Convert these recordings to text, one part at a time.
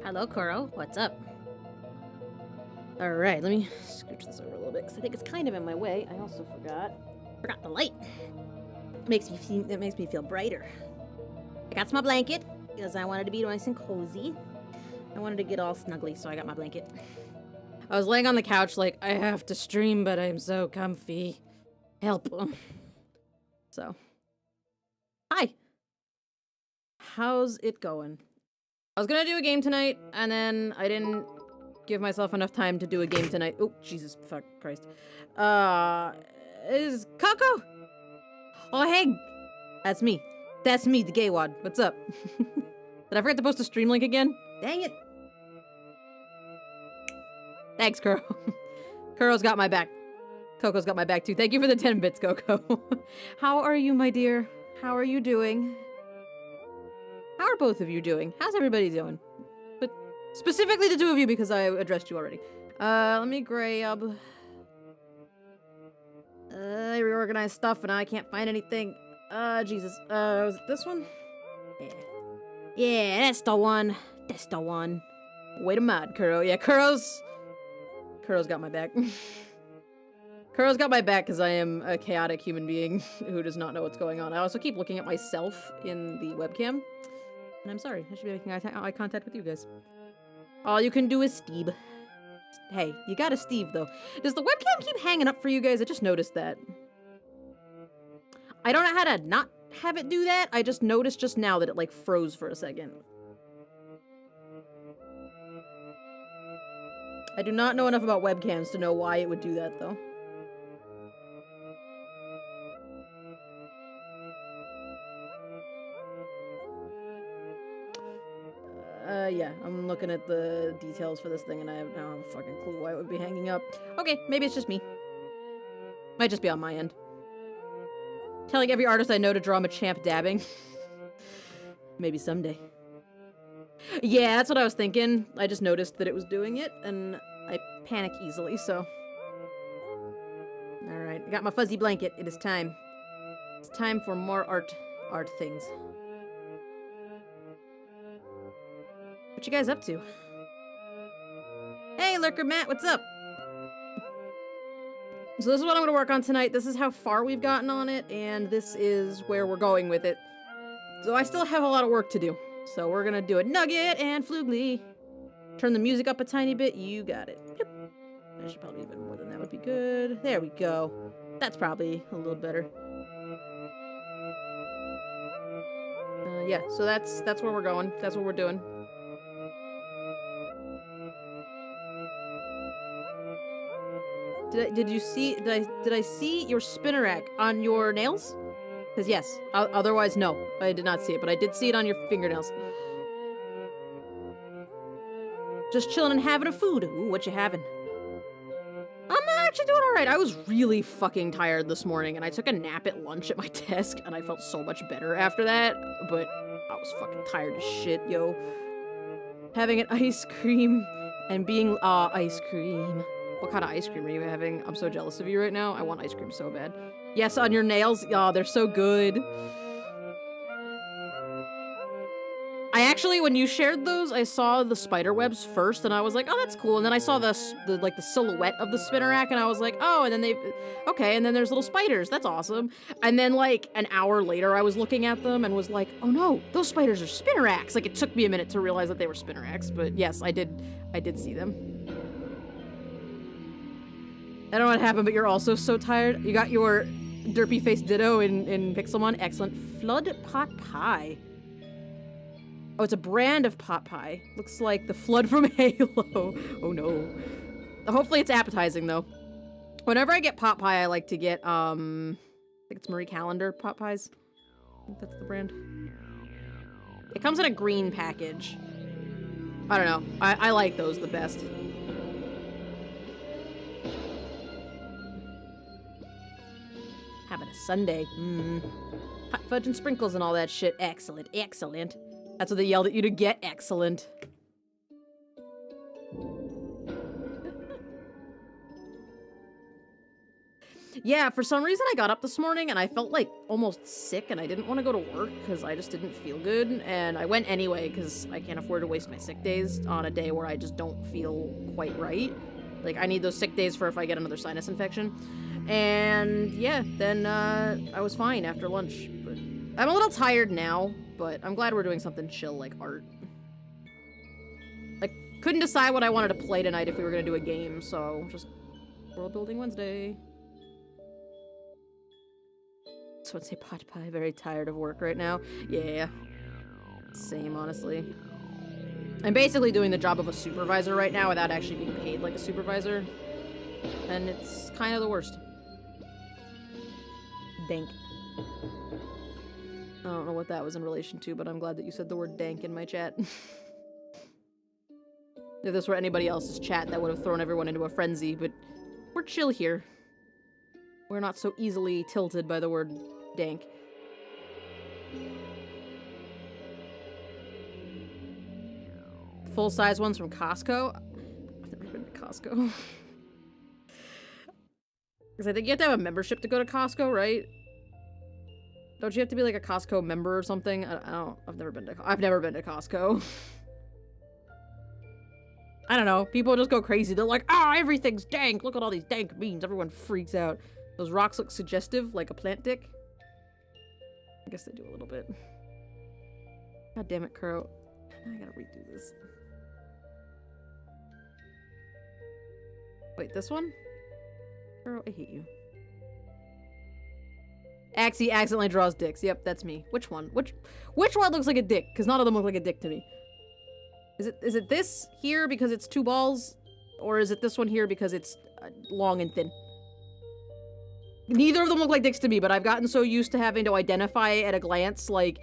Hello, Koro. What's up? All right, let me scooch this over a little bit because I think it's kind of in my way. I also forgot the light. It makes me feel brighter. I got my blanket because I wanted to be nice and cozy. I wanted to get all snuggly, so I got my blanket. I was laying on the couch like, I have to stream, but I'm so comfy. Help. So, hi. How's it going? I was gonna do a game tonight, and then I didn't give myself enough time to do a game tonight. Oh, Jesus, fuck Christ. Is Coco? Oh, hey! That's me. That's me, the gay wad. What's up? Did I forget to post a stream link again? Dang it. Thanks, Kuro. Kuro's got my back. Coco's got my back, too. Thank you for the 10 bits, Coco. How are you, my dear? How are you doing? How are both of you doing? How's everybody doing? But specifically the two of you because I addressed you already. Let me grab... I reorganized stuff and I can't find anything. Jesus. Was it this one? Yeah. Yeah, that's the one. That's the one. Wait a minute, Kuro. Yeah, Kuro's got my back. Kuro's got my back because I am a chaotic human being who does not know what's going on. I also keep looking at myself in the webcam. And I'm sorry, I should be making eye contact with you guys. All you can do is Steve. Hey, you got a Steve, though. Does the webcam keep hanging up for you guys? I just noticed that. I don't know how to not have it do that. I just noticed just now that it, like, froze for a second. I do not know enough about webcams to know why it would do that, though. Yeah, I'm looking at the details for this thing and I don't have a fucking clue why it would be hanging up. Okay, maybe it's just me. Might just be on my end. Telling every artist I know to draw Machamp dabbing. Maybe someday. Yeah, that's what I was thinking. I just noticed that it was doing it and I panic easily, so. Alright, I got my fuzzy blanket. It is time. It's time for more art things. What you guys up to? Hey, Lurker Matt, what's up? So this is what I'm going to work on tonight. This is how far we've gotten on it, and this is where we're going with it. So I still have a lot of work to do. So we're going to do a Nugget and Flugly. Turn the music up a tiny bit. You got it. Yep. I should probably even more than that would be good. There we go. That's probably a little better. Yeah, so that's where we're going. That's what we're doing. Did I see your spinner rack on your nails? Because yes, otherwise no, I did not see it, but I did see it on your fingernails. Just chilling and having a food. Ooh, what you having? I'm actually doing alright. I was really fucking tired this morning, and I took a nap at lunch at my desk, and I felt so much better after that, but I was fucking tired as shit, yo. Having an ice cream and being, ice cream. What kind of ice cream are you having? I'm so jealous of you right now. I want ice cream so bad. Yes, on your nails. Oh, they're so good. I actually, when you shared those, I saw the spider webs first, and I was like, oh, that's cool. And then I saw the silhouette of the spinner rack, and I was like, oh, and then okay, and then there's little spiders. That's awesome. And then, like, an hour later, I was looking at them and was like, oh no, those spiders are spinner racks. Like, it took me a minute to realize that they were spinner racks, but yes, I did see them. I don't know what happened, but you're also so tired. You got your derpy face ditto in Pixelmon. Excellent. Flood pot pie. Oh, it's a brand of pot pie. Looks like the flood from Halo. Oh no. Hopefully it's appetizing though. Whenever I get pot pie, I like to get, I think it's Marie Callender pot pies. I think that's the brand. It comes in a green package. I don't know. I like those the best. Having a sundae. Hot fudge and sprinkles and all that shit. Excellent. Excellent. That's what they yelled at you to get. Excellent. Yeah, for some reason I got up this morning and I felt like almost sick and I didn't want to go to work because I just didn't feel good. And I went anyway because I can't afford to waste my sick days on a day where I just don't feel quite right. Like, I need those sick days for if I get another sinus infection. And yeah, then I was fine after lunch. But I'm a little tired now, but I'm glad we're doing something chill like art. I couldn't decide what I wanted to play tonight if we were going to do a game, so just World Building Wednesday. So I'd say pot pie, very tired of work right now. Yeah. Same, honestly. I'm basically doing the job of a supervisor right now without actually being paid like a supervisor. And it's kind of the worst. Dank. I don't know what that was in relation to, but I'm glad that you said the word dank in my chat. If this were anybody else's chat, that would have thrown everyone into a frenzy, but we're chill here. We're not so easily tilted by the word dank. Full-size ones from Costco? I've never been to Costco. Because I think you have to have a membership to go to Costco, right? Don't you have to be like a Costco member or something? I don't. I've never been to Costco. I don't know. People just go crazy. They're like, ah, everything's dank. Look at all these dank beans. Everyone freaks out. Those rocks look suggestive, like a plant dick. I guess they do a little bit. God damn it, Kuro. I gotta redo this. Wait, this one? Kuro, I hate you. Axie accidentally draws dicks. Yep, that's me. Which one? Which one looks like a dick? Because none of them look like a dick to me. Is it this here because it's two balls? Or is it this one here because it's long and thin? Neither of them look like dicks to me, but I've gotten so used to having to identify at a glance, like,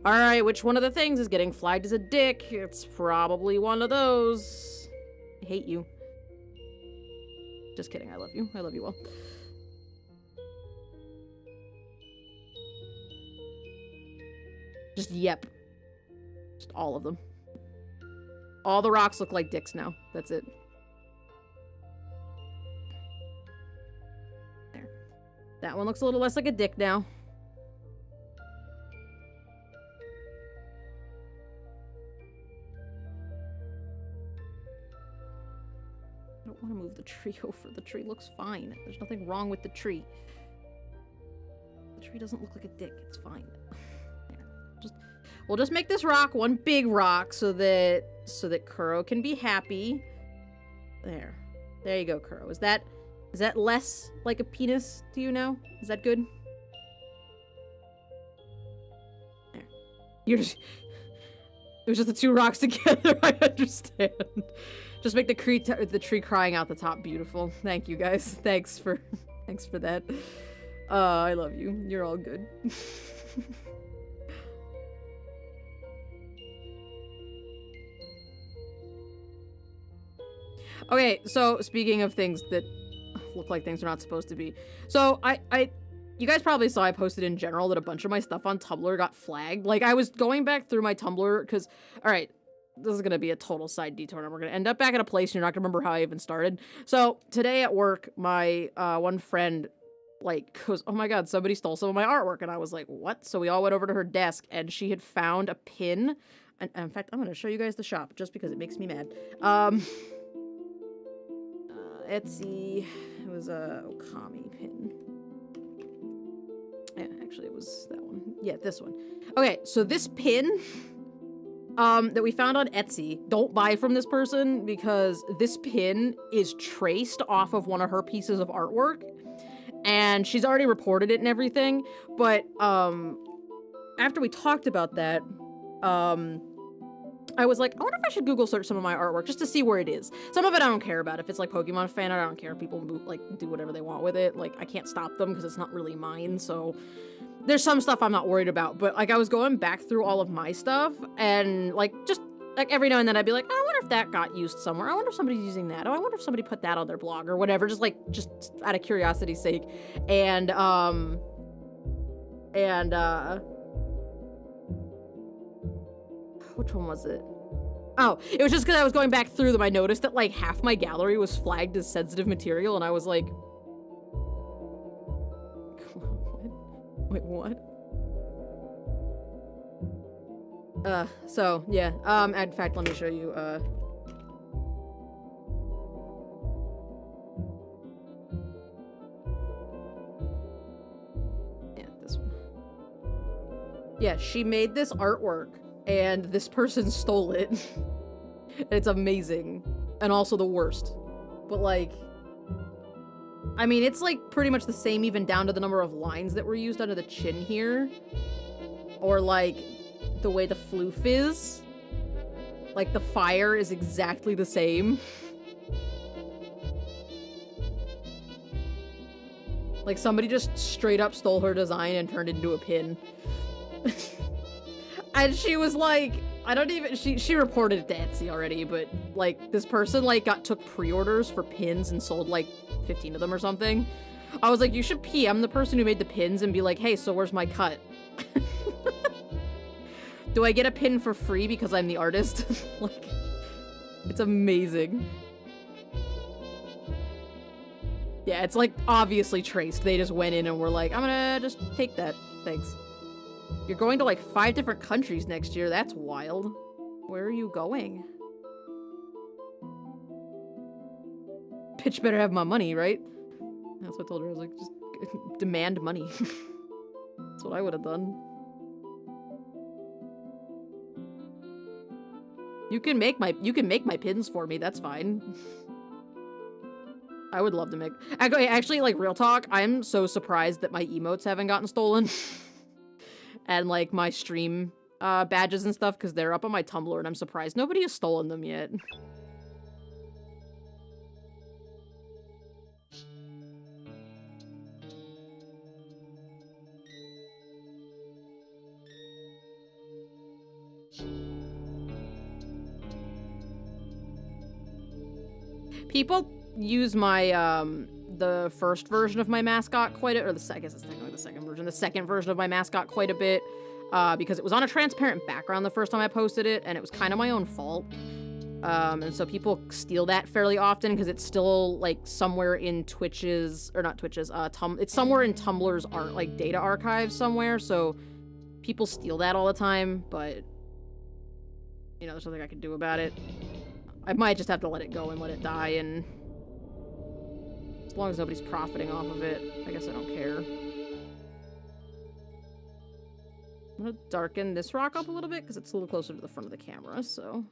alright, which one of the things is getting flagged as a dick? It's probably one of those. I hate you. Just kidding, I love you. I love you all. Just yep. Just all of them. All the rocks look like dicks now. That's it. There. That one looks a little less like a dick now. I don't want to move the tree over. The tree looks fine. There's nothing wrong with the tree. The tree doesn't look like a dick. It's fine. We'll just make this rock one big rock so that Kuro can be happy. There you go, Kuro. Is that less like a penis to you now? Is that good? There. You're just... It was just the two rocks together. I understand. Just make the tree crying out the top beautiful. Thank you, guys. Thanks for that. I love you. You're all good. Okay, so speaking of things that look like things are not supposed to be. So you guys probably saw I posted in general that a bunch of my stuff on Tumblr got flagged. Like, I was going back through my Tumblr because, alright, this is going to be a total side detour and we're going to end up back at a place and you're not going to remember how I even started. So today at work, my one friend like goes, oh my god, somebody stole some of my artwork. And I was like, what? So we all went over to her desk and she had found a pin. And in fact, I'm going to show you guys the shop just because it makes me mad. Etsy. It was a Okami pin. Yeah, actually it was that one. Yeah, this one. Okay, so this pin that we found on Etsy, don't buy from this person because this pin is traced off of one of her pieces of artwork and she's already reported it and everything, but after we talked about that, I was like, I wonder if I should Google search some of my artwork just to see where it is. Some of it I don't care about. If it's like Pokemon fan art, I don't care. People like do whatever they want with it. Like, I can't stop them because it's not really mine. So there's some stuff I'm not worried about. But like, I was going back through all of my stuff and like, just like every now and then I'd be like, oh, I wonder if that got used somewhere. I wonder if somebody's using that. Oh, I wonder if somebody put that on their blog or whatever. Just out of curiosity's sake. And which one was it? Oh, it was just because I was going back through them. I noticed that like half my gallery was flagged as sensitive material and I was like, Wait, what? So, yeah. In fact, let me show you, yeah, this one. Yeah, she made this artwork, and this person stole it. It's amazing. And also the worst. But, like... I mean, it's, like, pretty much the same even down to the number of lines that were used under the chin here. Or, like, the way the floof is. Like, the fire is exactly the same. Like, somebody just straight up stole her design and turned it into a pin. And she was like... I don't even- she reported it to Etsy already, but, like, this person, like, took pre-orders for pins and sold, like, 15 of them or something. I was like, you should PM the person who made the pins and be like, hey, so where's my cut? Do I get a pin for free because I'm the artist? Like, it's amazing. Yeah, it's, like, obviously traced. They just went in and were like, I'm gonna just take that. Thanks. You're going to, like, 5 different countries next year. That's wild. Where are you going? Bitch better have my money, right? That's what I told her. I was like, just demand money. That's what I would have done. You can make my pins for me. That's fine. I would love to make... Actually, like, real talk, I'm so surprised that my emotes haven't gotten stolen. And, like, my stream badges and stuff, because they're up on my Tumblr, and I'm surprised nobody has stolen them yet. People use my, the first version of my mascot quite a- or the second, I guess it's technically the second version. The second version of my mascot quite a bit, because it was on a transparent background the first time I posted it, and it was kind of my own fault. And so people steal that fairly often, because it's still, like, somewhere in Twitch's, or not Twitch's, it's somewhere in Tumblr's like, data archive somewhere, so people steal that all the time, but, you know, there's nothing I can do about it. I might just have to let it go and let it die, and as long as nobody's profiting off of it, I guess I don't care. I'm gonna darken this rock up a little bit, because it's a little closer to the front of the camera, so...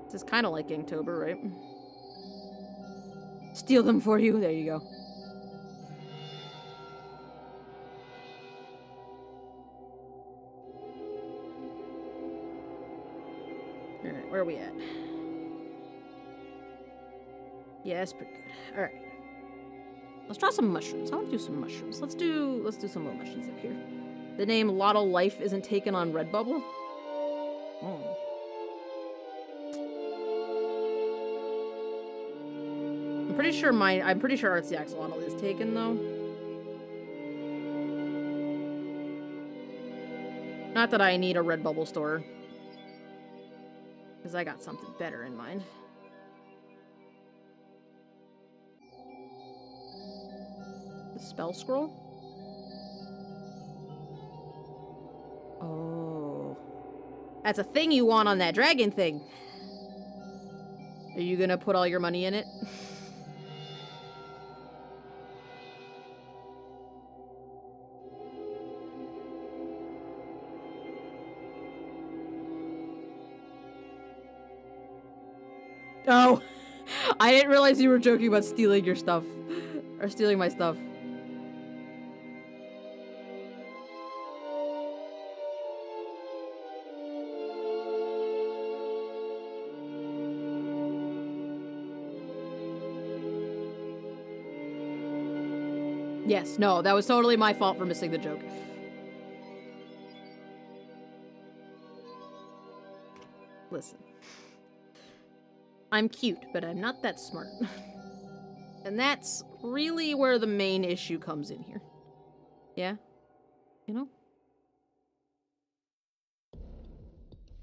This is kind of like Inktober, right? Steal them for you. There you go. Alright, where are we at? Yeah, that's pretty good. Alright. Let's draw some mushrooms. I want to do some mushrooms. Let's do some more mushrooms up here. The name Lotto Life isn't taken on Redbubble. Oh. I'm pretty sure Artsy Axolotl is taken though. Not that I need a Redbubble store. Because I got something better in mind. The spell scroll? Oh. That's a thing you want on that dragon thing. Are you gonna put all your money in it? Oh, I didn't realize you were joking about stealing your stuff. Or stealing my stuff. Yes, no, that was totally my fault for missing the joke. Listen. I'm cute, but I'm not that smart. And that's really where the main issue comes in here. Yeah? You know?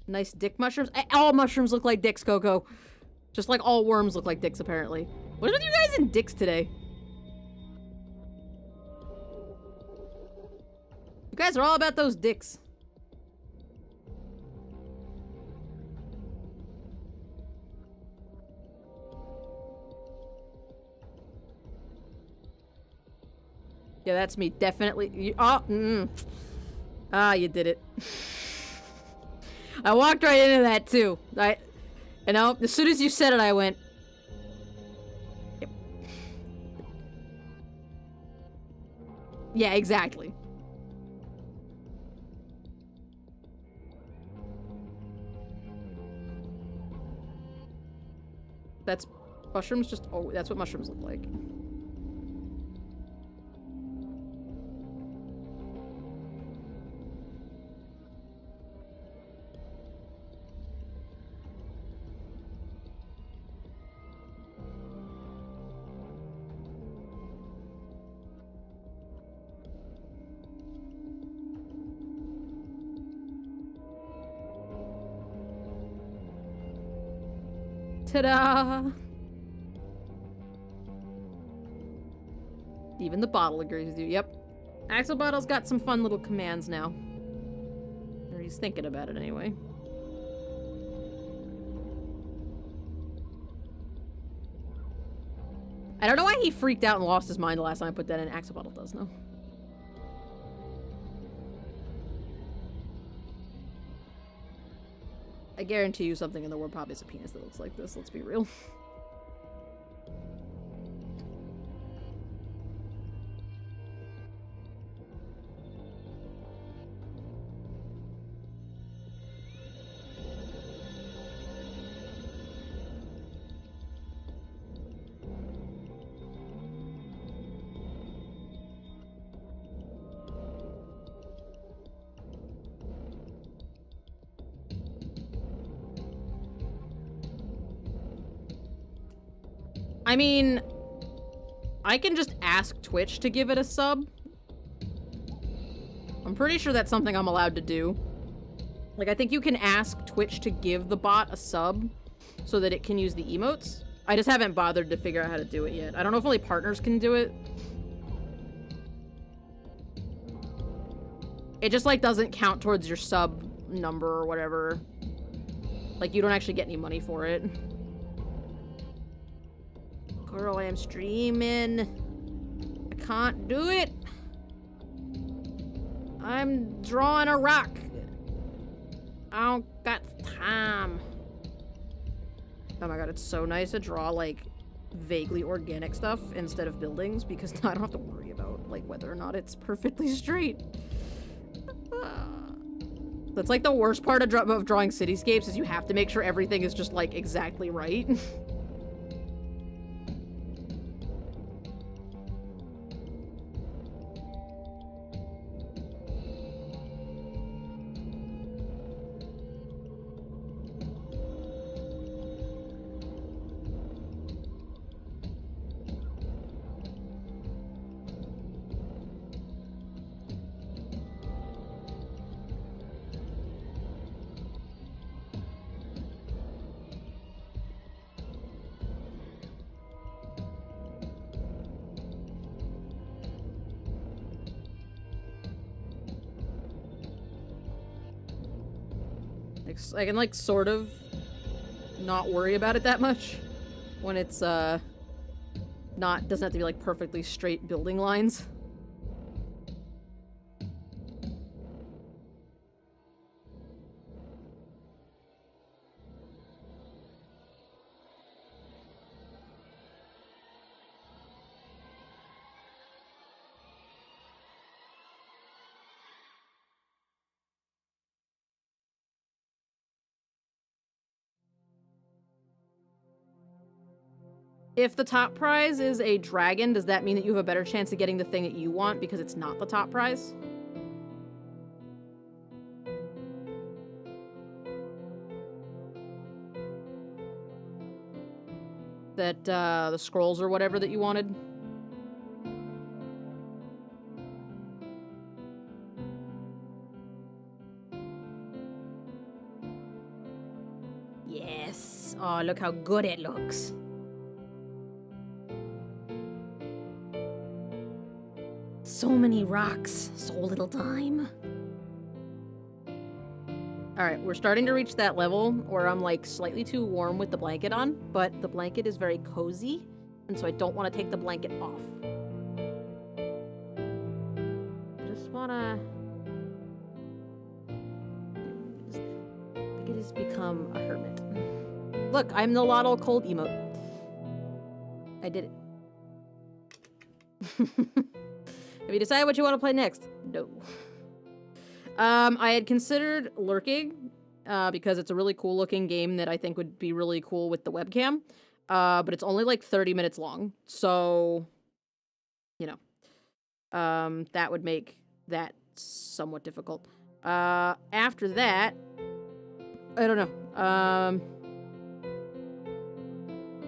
Nice dick mushrooms. All mushrooms look like dicks, Coco. Just like all worms look like dicks, apparently. What is with you guys and dicks today? You guys are all about those dicks. Yeah, that's me. Definitely. You did it. I walked right into that too. You know, as soon as you said it, I went. Yep. Yeah, exactly. That's mushrooms. Just that's what mushrooms look like. Ta-da! Even the bottle agrees with you. Yep. Axolotl's got some fun little commands now. Or he's thinking about it anyway. I don't know why he freaked out and lost his mind the last time I put that in. Axolotl does know. I guarantee you something in the world probably is a penis that looks like this, let's be real. I mean, I can just ask Twitch to give it a sub. I'm pretty sure that's something I'm allowed to do. Like, I think you can ask Twitch to give the bot a sub so that it can use the emotes. I just haven't bothered to figure out how to do it yet. I don't know if only partners can do it. It just, like, doesn't count towards your sub number or whatever. Like, you don't actually get any money for it. Girl, I am streaming. I can't do it. I'm drawing a rock. I don't got time. Oh my god, it's so nice to draw, like, vaguely organic stuff instead of buildings, because now I don't have to worry about, like, whether or not it's perfectly straight. That's, like, the worst part of drawing cityscapes, is you have to make sure everything is just, like, exactly right. I can, like, sort of not worry about it that much when it's, doesn't have to be, like, perfectly straight building lines. If the top prize is a dragon, does that mean that you have a better chance of getting the thing that you want because it's not the top prize? That, the scrolls or whatever that you wanted? Yes. Oh, look how good it looks. So many rocks, so little time. Alright, we're starting to reach that level where I'm like slightly too warm with the blanket on, but the blanket is very cozy, and so I don't want to take the blanket off. I just wanna... I could just become a hermit. Look, I'm the Lotto Cold emote. I did it. Have you decided what you want to play next? No. I had considered Lurking, because it's a really cool looking game that I think would be really cool with the webcam. But it's only like 30 minutes long. So, you know, that would make that somewhat difficult. After that, I don't know.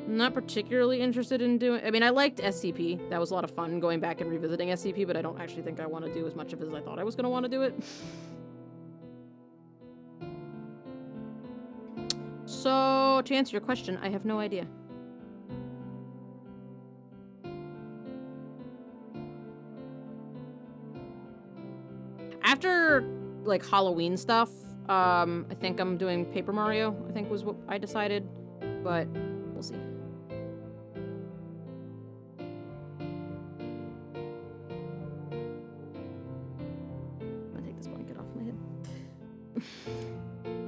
Not particularly interested in doing... I mean, I liked SCP. That was a lot of fun going back and revisiting SCP, but I don't actually think I want to do as much of it as I thought I was going to want to do it. So, to answer your question, I have no idea. After, like, Halloween stuff, I think I'm doing Paper Mario, I think was what I decided, but we'll see.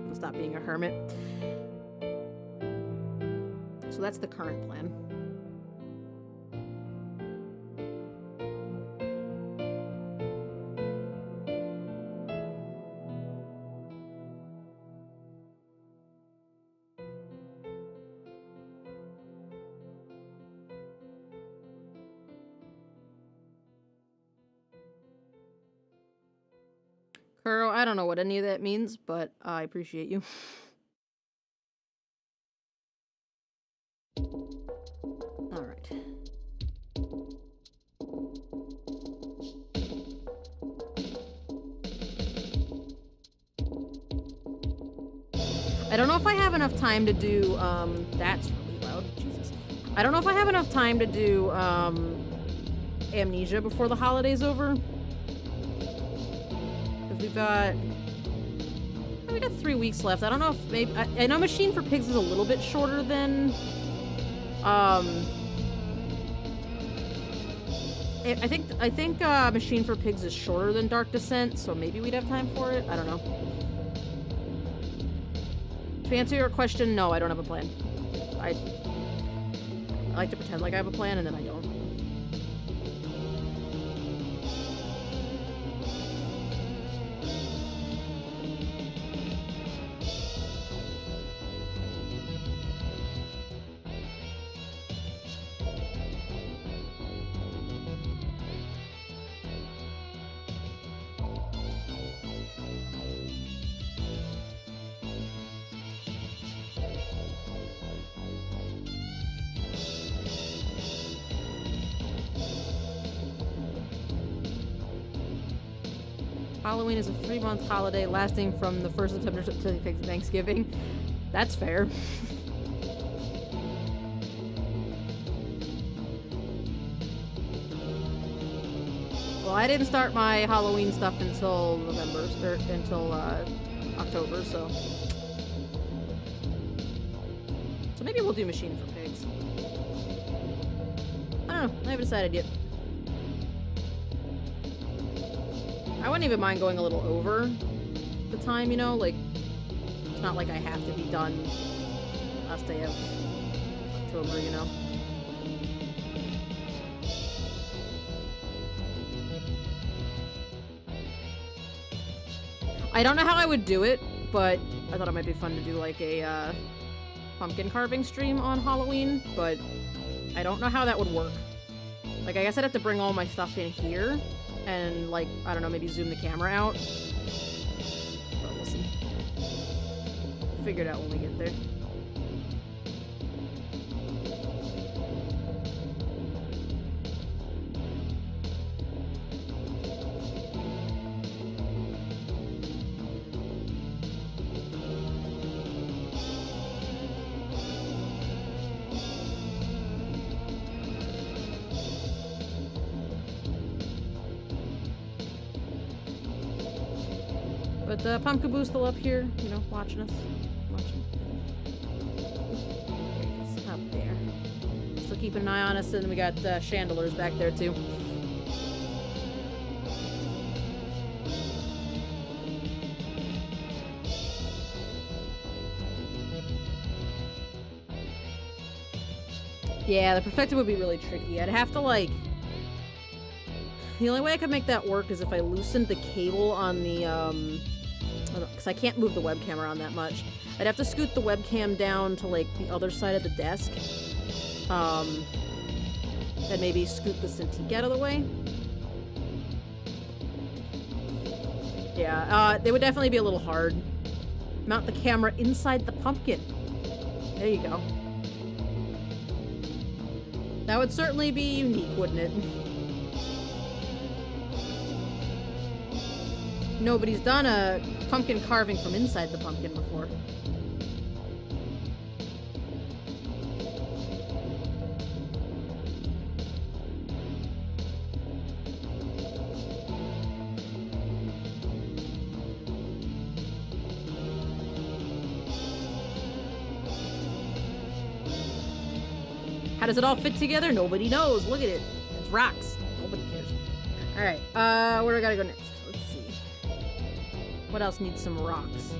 I'll stop being a hermit. So that's the current plan. Kuro, I don't know what any of that means, but I appreciate you. Alright. I don't know if I have enough time to do, that's really loud, Jesus. I don't know if I have enough time to do, Amnesia before the holiday's over. We got 3 weeks left. I don't know if maybe... I know Machine for Pigs is a little bit shorter than... I think Machine for Pigs is shorter than Dark Descent, so maybe we'd have time for it. I don't know. To answer your question, no, I don't have a plan. I like to pretend like I have a plan, and then I don't. Halloween is a 3-month holiday lasting from the 1st of September to Thanksgiving. That's fair. Well, I didn't start my Halloween stuff until November, or until October, so maybe we'll do Machine for Pigs. I don't know. I haven't decided yet. I wouldn't even mind going a little over the time, you know? Like, it's not like I have to be done last day of October, you know? I don't know how I would do it, but I thought it might be fun to do, like, a, pumpkin carving stream on Halloween, but I don't know how that would work. Like, I guess I'd have to bring all my stuff in here, and, like, I don't know, maybe zoom the camera out. But we'll see. Figure it out when we get there. But Pumpkaboo's still up here, you know, watching us. It's up there. Still keeping an eye on us, and we got chandeliers back there too. Yeah, the perspective would be really tricky. I'd have to, like... The only way I could make that work is if I loosened the cable on the, because I can't move the webcam around that much. I'd have to scoot the webcam down to, like, the other side of the desk. And maybe scoot the Cintiq out of the way. Yeah, it would definitely be a little hard. Mount the camera inside the pumpkin. There you go. That would certainly be unique, wouldn't it? Nobody's done a pumpkin carving from inside the pumpkin before. How does it all fit together? Nobody knows. Look at it. It's rocks. Nobody cares. Alright, where do I gotta go next? Let's see. What else needs some rocks?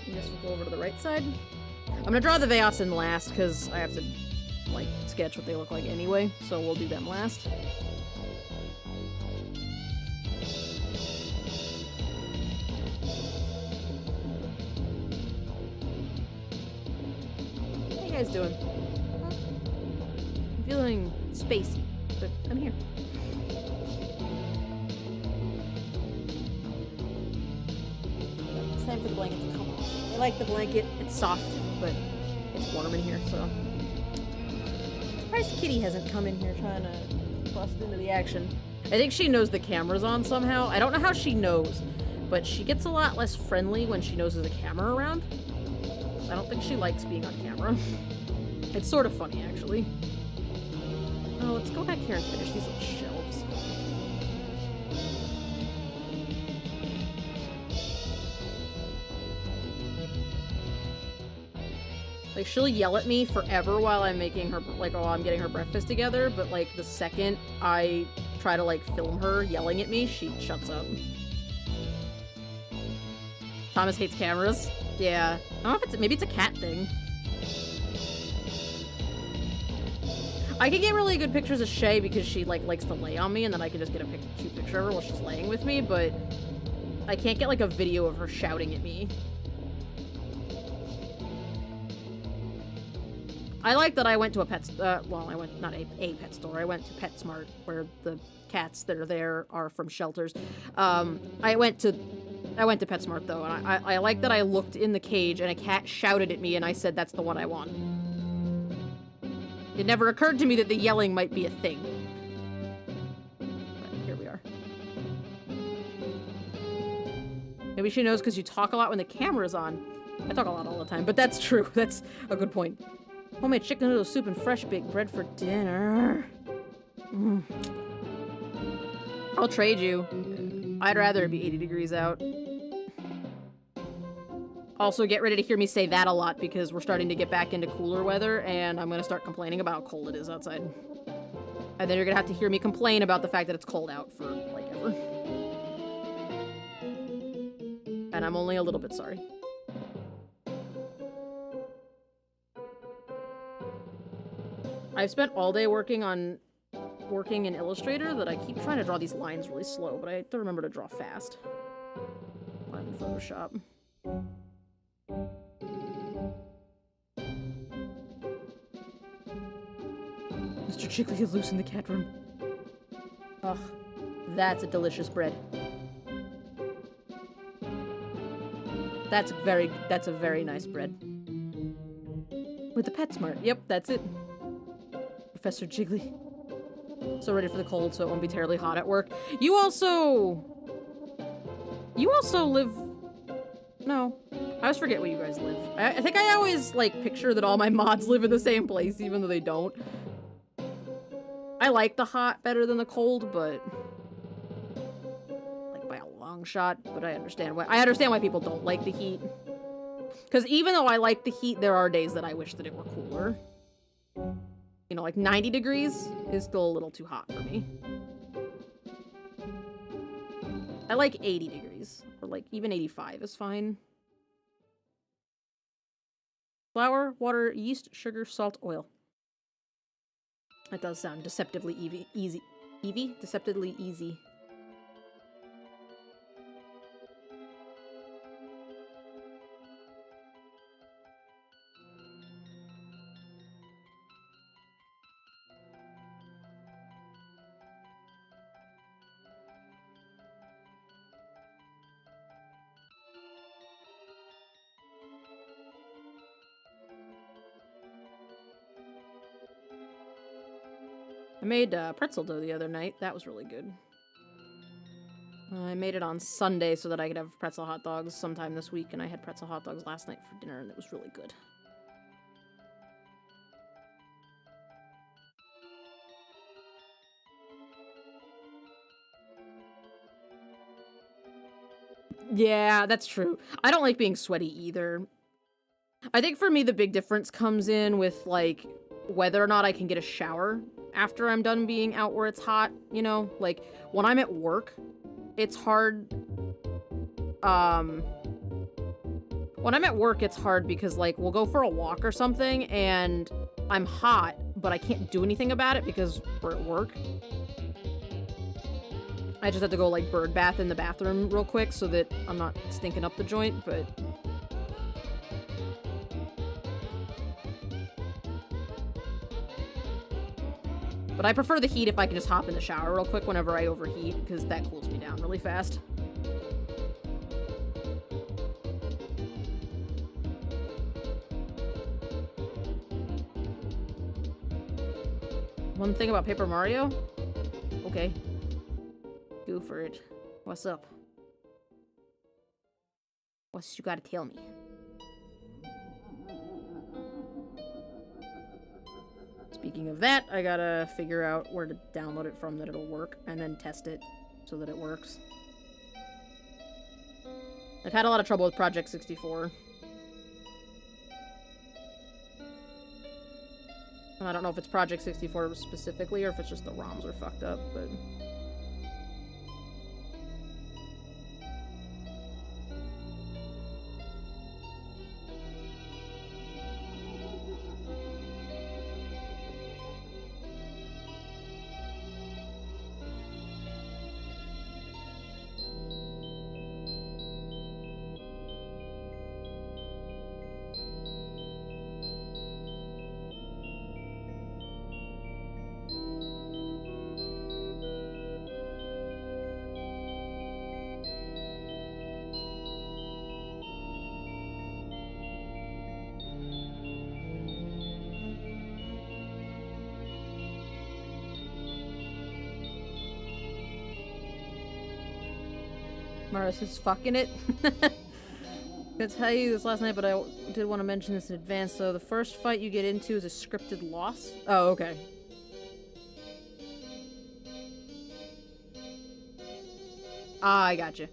I guess we'll go over to the right side. I'm gonna draw the Vaosin last, because I have to, like, sketch what they look like anyway, so we'll do them last. How you guys doing? I'm feeling spacey, but I'm here. It's time for the blanket to come off. I like the blanket. It's soft, but it's warm in here, so. I'm surprised Kitty hasn't come in here trying to bust into the action. I think she knows the camera's on somehow. I don't know how she knows, but she gets a lot less friendly when she knows there's a camera around. I don't think she likes being on camera. It's sort of funny, actually. Oh, let's go back here and finish these little shelves. Like, she'll yell at me forever while I'm making her, like, while I'm getting her breakfast together, but, like, the second I try to, like, film her yelling at me, she shuts up. Thomas hates cameras. Yeah. I don't know if it's, maybe it's a cat thing. I can get really good pictures of Shay because she, like, likes to lay on me, and then I can just get a cute picture of her while she's laying with me, but I can't get, like, a video of her shouting at me. I like that I went to a pet, well, I went, not a pet store, I went to PetSmart, where the cats that are there are from shelters. I went to PetSmart, though, and I like that I looked in the cage, and a cat shouted at me, and I said, that's the one I want. It never occurred to me that the yelling might be a thing. But here we are. Maybe she knows because you talk a lot when the camera's on. I talk a lot all the time, but that's true. That's a good point. Homemade chicken noodle soup and fresh baked bread for dinner. I'll trade you. I'd rather it be 80 degrees out. Also, get ready to hear me say that a lot because we're starting to get back into cooler weather and I'm going to start complaining about how cold it is outside. And then you're going to have to hear me complain about the fact that it's cold out for, like, ever. And I'm only a little bit sorry. I've spent all day working in Illustrator that I keep trying to draw these lines really slow, but I have to remember to draw fast when I'm in Photoshop. Mr. Jiggly is loose in the cat room. Ugh, that's a delicious bread. That's a very nice bread. With the PetSmart. Yep, that's it. Professor Jiggly. So ready for the cold so it won't be terribly hot at work. You also live... No. I always forget where you guys live. I think I always, like, picture that all my mods live in the same place, even though they don't. I like the hot better than the cold, but... like, by a long shot, but I understand why people don't like the heat. Because even though I like the heat, there are days that I wish that it were cooler. You know, like 90 degrees is still a little too hot for me. I like 80 degrees, or like even 85 is fine. Flour, water, yeast, sugar, salt, oil. That does sound deceptively easy. Eevee? Deceptively easy. I made pretzel dough the other night. That was really good. I made it on Sunday so that I could have pretzel hot dogs sometime this week, and I had pretzel hot dogs last night for dinner, and it was really good. Yeah, that's true. I don't like being sweaty either. I think for me the big difference comes in with, like, whether or not I can get a shower after I'm done being out where it's hot, you know? Like, when I'm at work, it's hard. When I'm at work, it's hard because, like, we'll go for a walk or something, and I'm hot, but I can't do anything about it because we're at work. I just have to go, like, bird bath in the bathroom real quick so that I'm not stinking up the joint, but... But I prefer the heat if I can just hop in the shower real quick whenever I overheat, because that cools me down really fast. One thing about Paper Mario? Okay. Go for it. What's up? What's you gotta tell me? Speaking of that, I gotta figure out where to download it from that it'll work, and then test it so that it works. I've had a lot of trouble with Project 64. I don't know if it's Project 64 specifically, or if it's just the ROMs are fucked up, but... Maris is fucking it. Gonna tell you this last night, but I did want to mention this in advance. So the first fight you get into is a scripted loss. Oh, okay. Ah, I gotcha.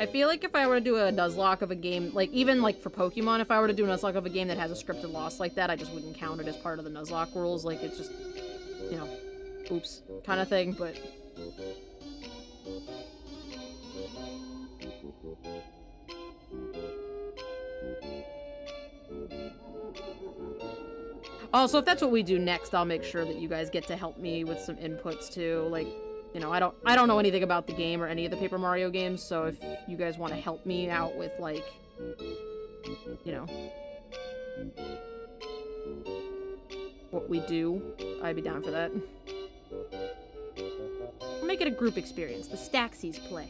I feel like if I were to do a Nuzlocke of a game, like, even, like, for Pokemon, if I were to do a Nuzlocke of a game that has a scripted loss like that, I just wouldn't count it as part of the Nuzlocke rules. Like, it's just, you know, oops, kind of thing, but... Also, if that's what we do next, I'll make sure that you guys get to help me with some inputs, too. Like, you know, I don't know anything about the game or any of the Paper Mario games, so if you guys want to help me out with, like, you know, what we do, I'd be down for that. We'll make it a group experience. The Staxies play.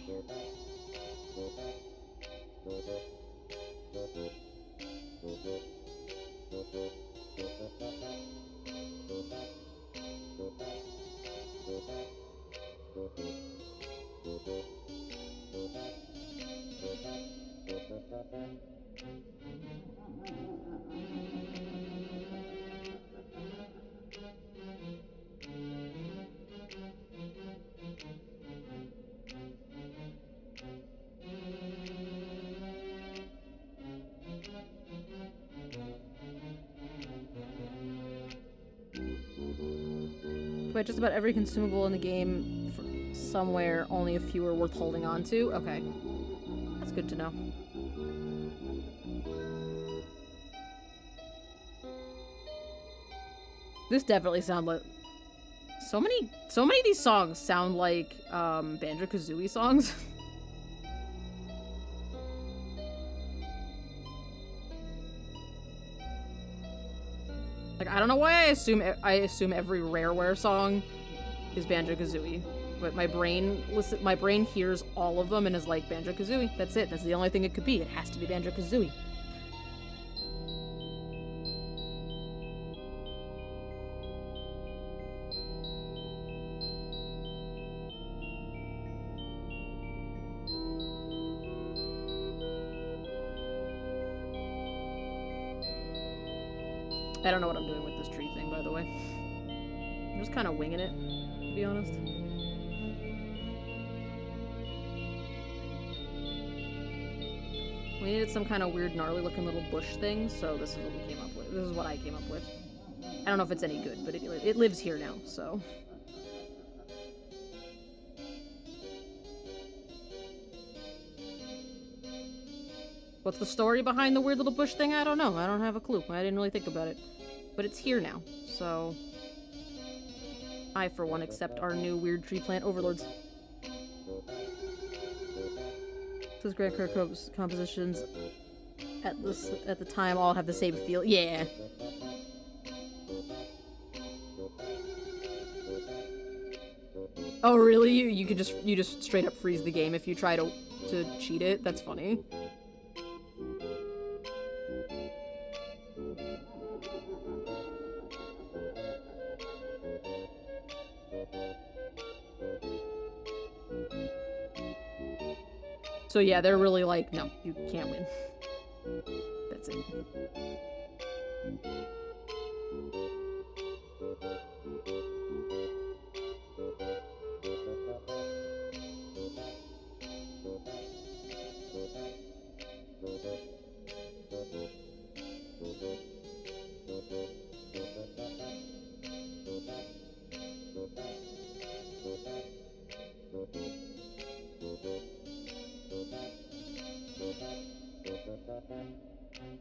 buy just about every consumable in the game from somewhere, only a few are worth holding on to. Okay. That's good to know. This definitely sounds like... So many of these songs sound like, Banjo-Kazooie songs. Like, I don't know why I assume every Rareware song is Banjo-Kazooie, but my brain hears all of them and is like, Banjo-Kazooie, that's it. That's the only thing it could be. It has to be Banjo-Kazooie. I don't know what I'm doing with this tree thing, by the way. I'm just kind of winging it, to be honest. We needed some kind of weird, gnarly-looking little bush thing, so this is what we came up with. This is what I came up with. I don't know if it's any good, but it lives here now, so... What's the story behind the weird little bush thing? I don't know. I don't have a clue. I didn't really think about it. But it's here now, so... I, for one, accept our new weird tree plant overlords. Those Grant Kirkhope's compositions at the time all have the same feel. Yeah. Oh really? You just straight up freeze the game if you try to cheat it? That's funny. So yeah, they're really like, no, you can't win. That's it.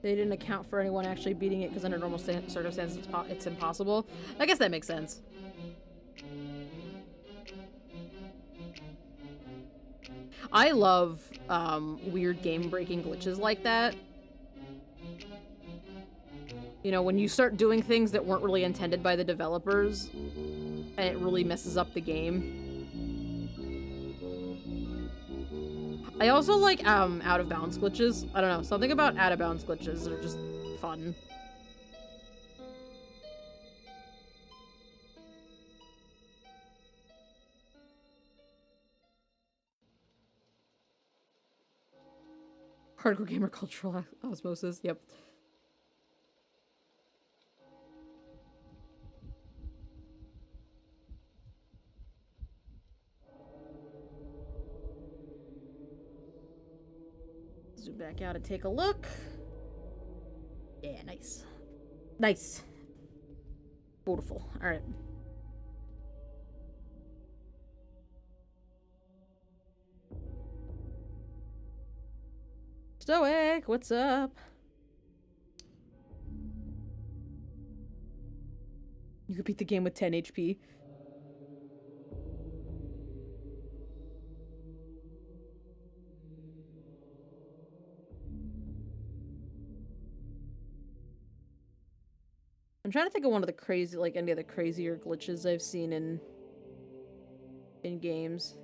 They didn't account for anyone actually beating it because under normal circumstances it's impossible. I guess that makes sense. I love weird game-breaking glitches like that. You know, when you start doing things that weren't really intended by the developers, and it really messes up the game. I also like, out-of-bounds glitches. I don't know, something about out-of-bounds glitches are just fun. Hardcore gamer cultural osmosis, yep. Zoom back out and take a look. Yeah, nice. Nice. Beautiful. Alright. Stoic, what's up? You could beat the game with 10 HP. I'm trying to think of one of the crazy, like, any of the crazier glitches I've seen in games.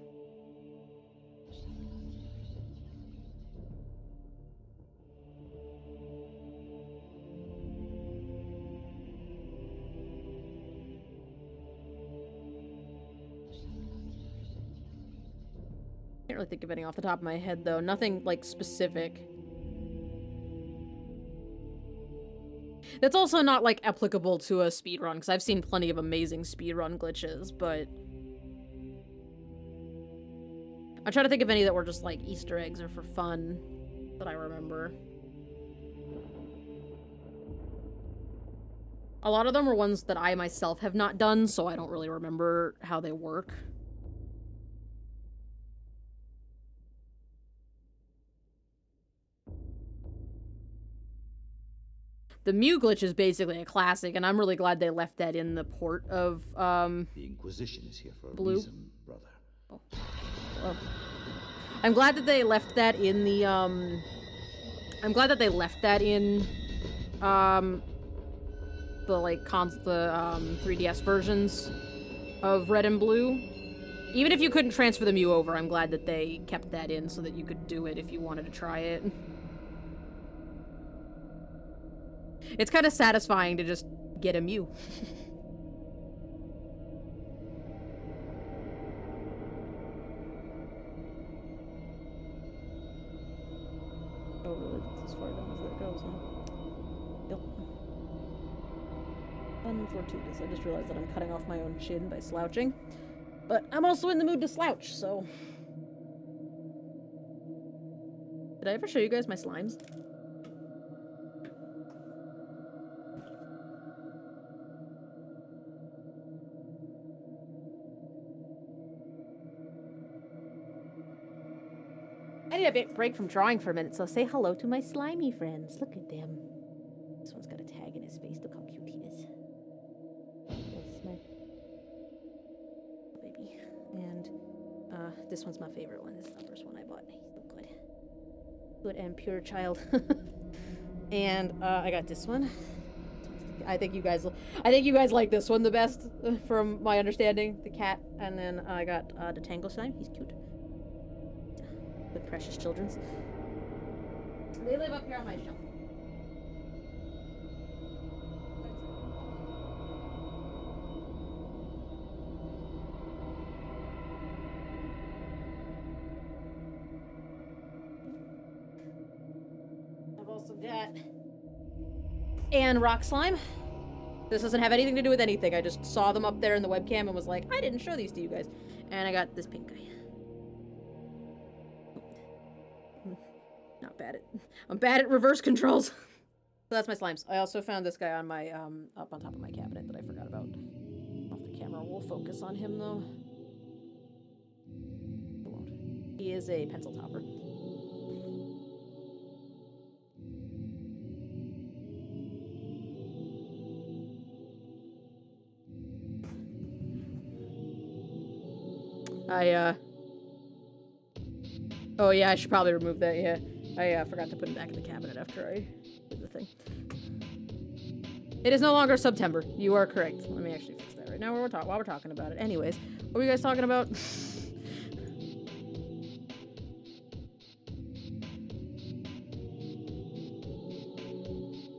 Can't really think of any off the top of my head, though. Nothing, like, specific. That's also not, like, applicable to a speedrun, because I've seen plenty of amazing speedrun glitches, but... I'm trying to think of any that were just, like, Easter eggs or for fun that I remember. A lot of them are ones that I myself have not done, so I don't really remember how they work. The Mew glitch is basically a classic, and I'm really glad they left that in the port of, The Inquisition is here for a Blue. reason, brother. Oh. Hello. I'm glad that they left that in the, I'm glad that they left that in, the, like, 3DS versions of Red and Blue. Even if you couldn't transfer the Mew over, I'm glad that they kept that in so that you could do it if you wanted to try it. It's kind of satisfying to just get a Mew. Oh, really? That's as far down as that goes, huh? Yep. Unfortuitous. I just realized that I'm cutting off my own chin by slouching. But I'm also in the mood to slouch, so... Did I ever show you guys my slimes? I need a break from drawing for a minute, so say hello to my slimy friends. Look at them. This one's got a tag in his face. Look how cute he is. That's my baby. And this one's my favorite one. This is the first one I bought. He's so good. Good and pure child. And I got this one. I think you guys like this one the best, from my understanding. The cat. And then I got the Tangle slime. He's cute. The precious children's. They live up here on my shelf. I've also got and rock slime. This doesn't have anything to do with anything. I just saw them up there in the webcam and was like, I didn't show these to you guys. And I got this pink guy. Not bad at... I'm bad at reverse controls. So that's my slimes. I also found this guy on my, up on top of my cabinet that I forgot about. Off the camera. We'll focus on him, though. It won't. He is a pencil topper. Oh yeah, I should probably remove that, yeah. I forgot to put it back in the cabinet after I did the thing. It is no longer September. You are correct. Let me actually fix that right now while we're talking about it. Anyways, what were you guys talking about?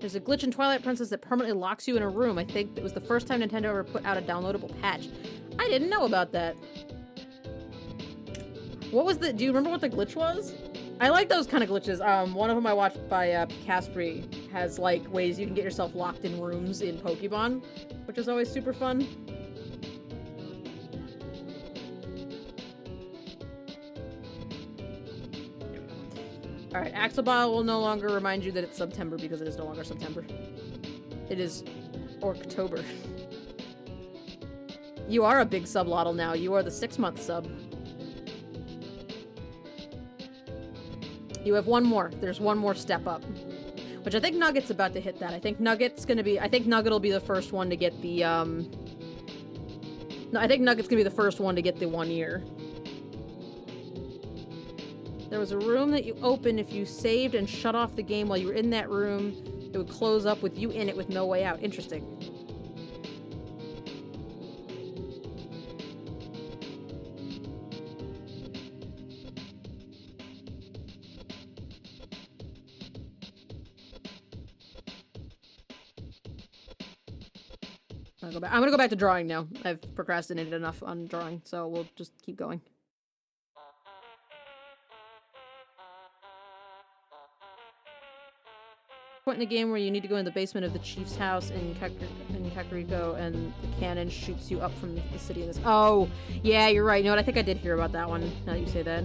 There's a glitch in Twilight Princess that permanently locks you in a room. I think it was the first time Nintendo ever put out a downloadable patch. I didn't know about that. What was the... Do you remember what the glitch was? I like those kind of glitches. One of them I watched by Caspri has, like, ways you can get yourself locked in rooms in Pokemon, which is always super fun. Alright, Axelbile will no longer remind you that it's September because it is no longer September. It is October. You are a big sublotl now. You are the 6-month sub. You have one more. There's one more step up. Which I think Nugget's about to hit that. I think Nugget's gonna be... I think Nugget will be the first one to get the, No, I think Nugget's gonna be the first one to get the 1 year. There was a room that you opened if you saved and shut off the game while you were in that room. It would close up with you in it with no way out. Interesting. I'm gonna go back to drawing now. I've procrastinated enough on drawing, so we'll just keep going. Point in the game where you need to go in the basement of the chief's house in Kakariko and the cannon shoots you up from the city in this. Oh, yeah, you're right. You know what? I think I did hear about that one, now that you say that.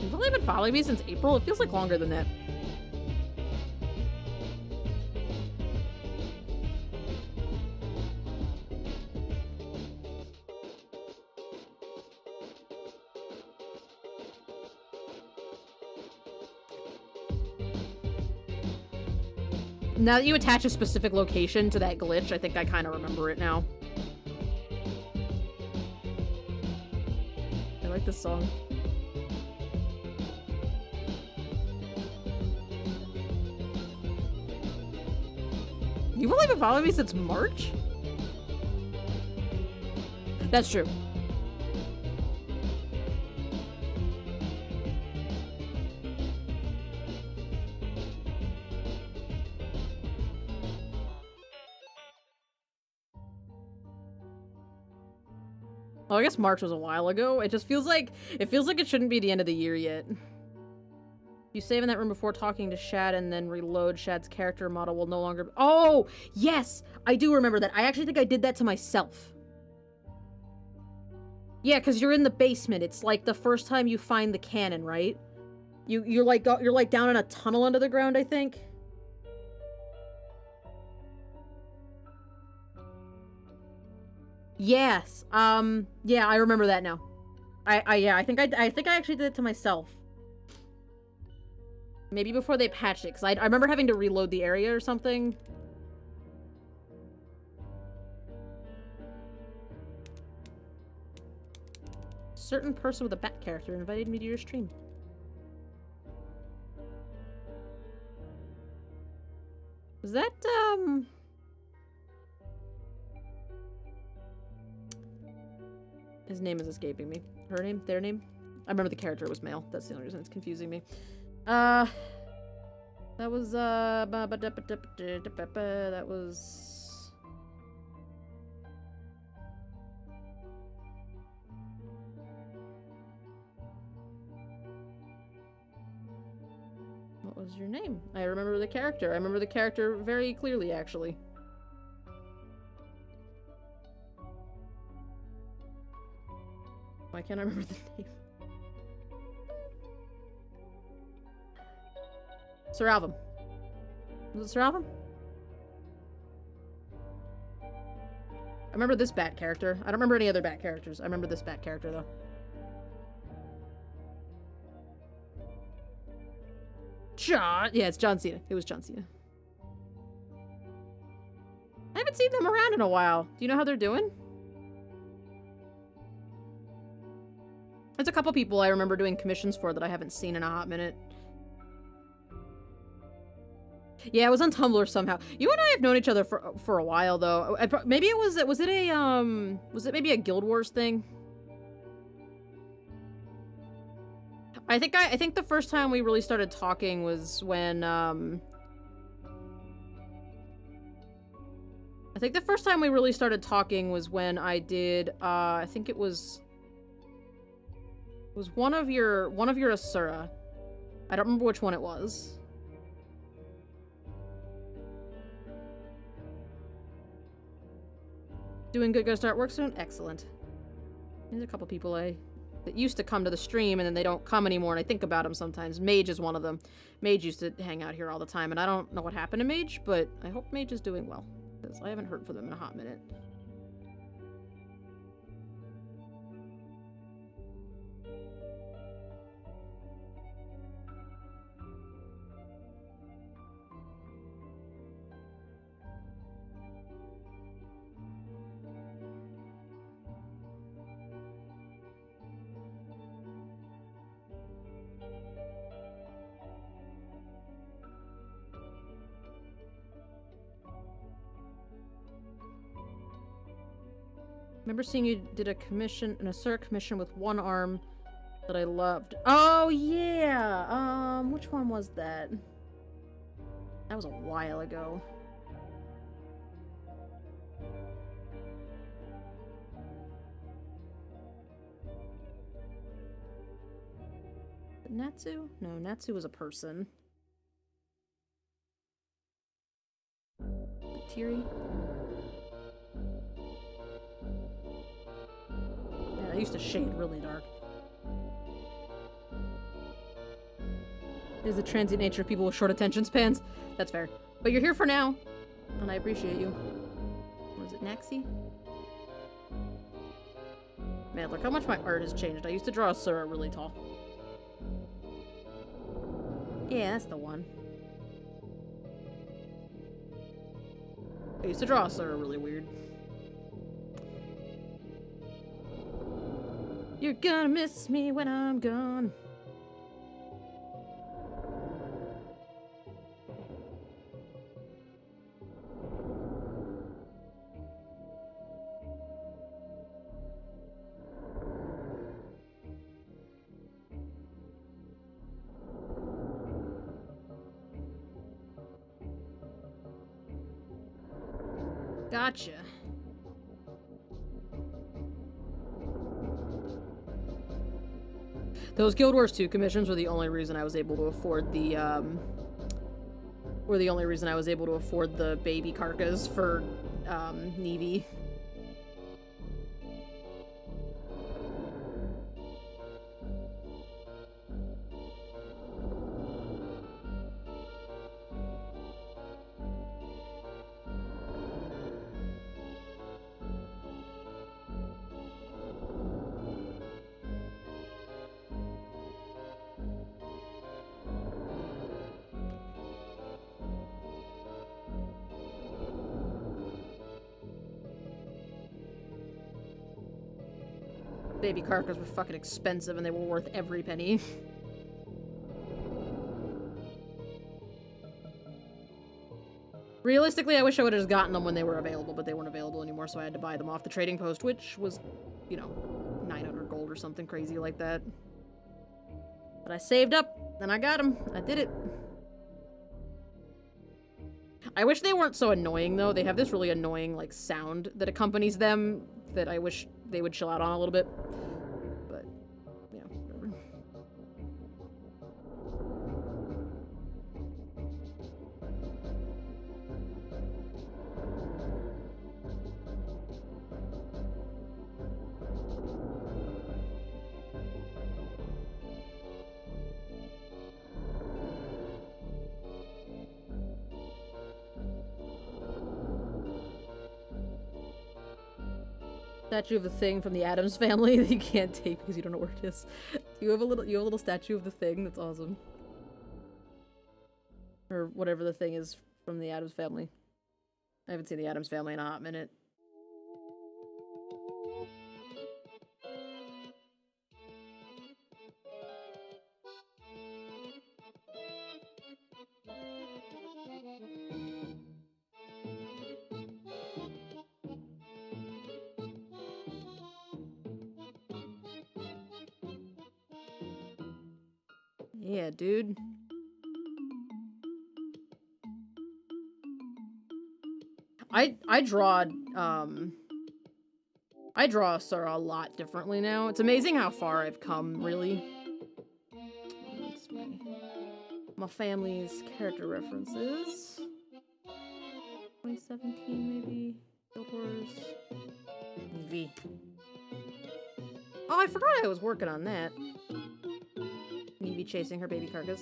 You've only been following me since April? It feels like longer than that. Now that you attach a specific location to that glitch, I think I kind of remember it now. I like this song. You've only been following me since March? That's true. Oh, I guess March was a while ago. It just feels like it shouldn't be the end of the year yet. You save in that room before talking to Shad and then reload. Shad's character model will no longer... Oh, yes! I do remember that. I actually think I did that to myself. Yeah, because you're in the basement. It's like the first time you find the cannon, right? You're like down in a tunnel under the ground, I think. Yes. Yeah, I remember that now. I think I actually did it to myself. Maybe before they patched it, because I remember having to reload the area or something. Certain person with a bat character invited me to your stream. Was that, His name is escaping me. Her name? Their name? I remember the character was male. That's the only reason it's confusing me. That was, that was... What was your name? I remember the character. I remember the character very clearly, actually. Why can't I remember the name? Sir Alvin. Was it Sir Alvin? I remember this bat character. I don't remember any other bat characters. I remember this bat character, though. John! Yeah, it's John Cena. It was John Cena. I haven't seen them around in a while. Do you know how they're doing? There's a couple people I remember doing commissions for that I haven't seen in a hot minute. Yeah, it was on Tumblr somehow. You and I have known each other for a while, though. Maybe it was it maybe a Guild Wars thing? I think the first time we really started talking was when, I think the first time we really started talking was when I did, I think it was one of your Asura. I don't remember which one it was. Doing good ghost artwork soon? Excellent. There's a couple people that used to come to the stream and then they don't come anymore, and I think about them sometimes. Mage is one of them. Mage used to hang out here all the time, and I don't know what happened to Mage, but I hope Mage is doing well, because I haven't heard from them in a hot minute. Remember seeing you did a commission, an Asura commission with one arm that I loved. Oh yeah! Which one was that? That was a while ago. Natsu? No, Natsu was a person. Tiri? I used to shade really dark. It is the transient nature of people with short attention spans. That's fair. But you're here for now, and I appreciate you. Was it Naxi? Man, look how much my art has changed. I used to draw Asura really tall. Yeah, that's the one. I used to draw Sora really weird. You're gonna miss me when I'm gone. Gotcha. Those Guild Wars 2 commissions were the only reason I was able to afford the, baby Karkas for, Nevi. Baby Karkas were fucking expensive and they were worth every penny. Realistically, I wish I would have just gotten them when they were available, but they weren't available anymore, so I had to buy them off the trading post, which was, you know, 900 gold or something crazy like that. But I saved up, and I got them. I did it. I wish they weren't so annoying, though. They have this really annoying, like, sound that accompanies them that I wish they would chill out on a little bit. But, yeah, whatever. Statue of the Thing from the Addams Family that you can't take because you don't know where it is. You have a little statue of the Thing. That's awesome. Or whatever the thing is from the Addams Family. I haven't seen the Addams Family in a hot minute. Yeah, dude. I draw Sora a lot differently now. It's amazing how far I've come, really. That's my family's character references. 2017, maybe? Guild Wars. Eevee. Oh, I forgot I was working on that. Eevee chasing her baby Karkas.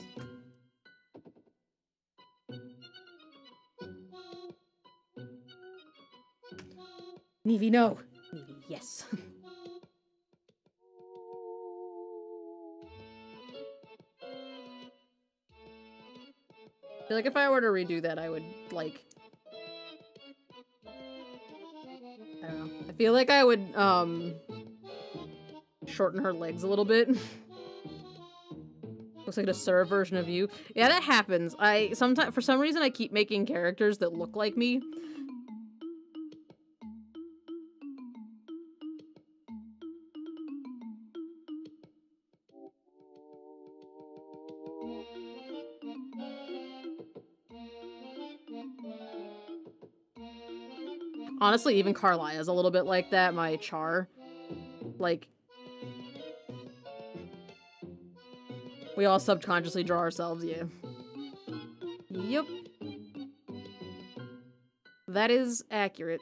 Nevi, no! Nevi, yes. I feel like if I were to redo that, I would, like... I don't know. I feel like I would, shorten her legs a little bit. Looks like a Sura version of you. Yeah, that happens. Sometimes, for some reason, I keep making characters that look like me. Honestly, even Carlia's a little bit like that, my Char. Like, we all subconsciously draw ourselves, yeah. Yep. That is accurate.